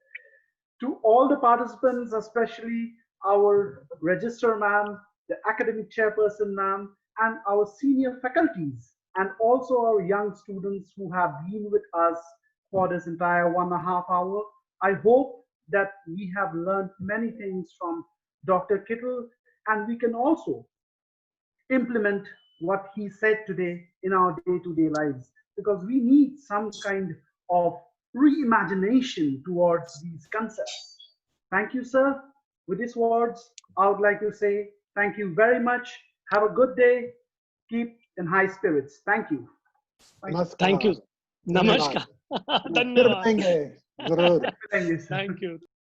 To all the participants, especially our register ma'am, the academic chairperson ma'am, and our senior faculties, and also our young students who have been with us for this entire 1.5 hours. I hope that we have learned many things from Dr. Kittel, and we can also implement what he said today in our day-to-day lives, because we need some kind of reimagination towards these concepts. Thank you, sir. With these words, I would like to say thank you very much. Have a good day. Keep in high spirits. Thank you. Thank you. Namaskar. Dhanyavad. Thank you. Thank you.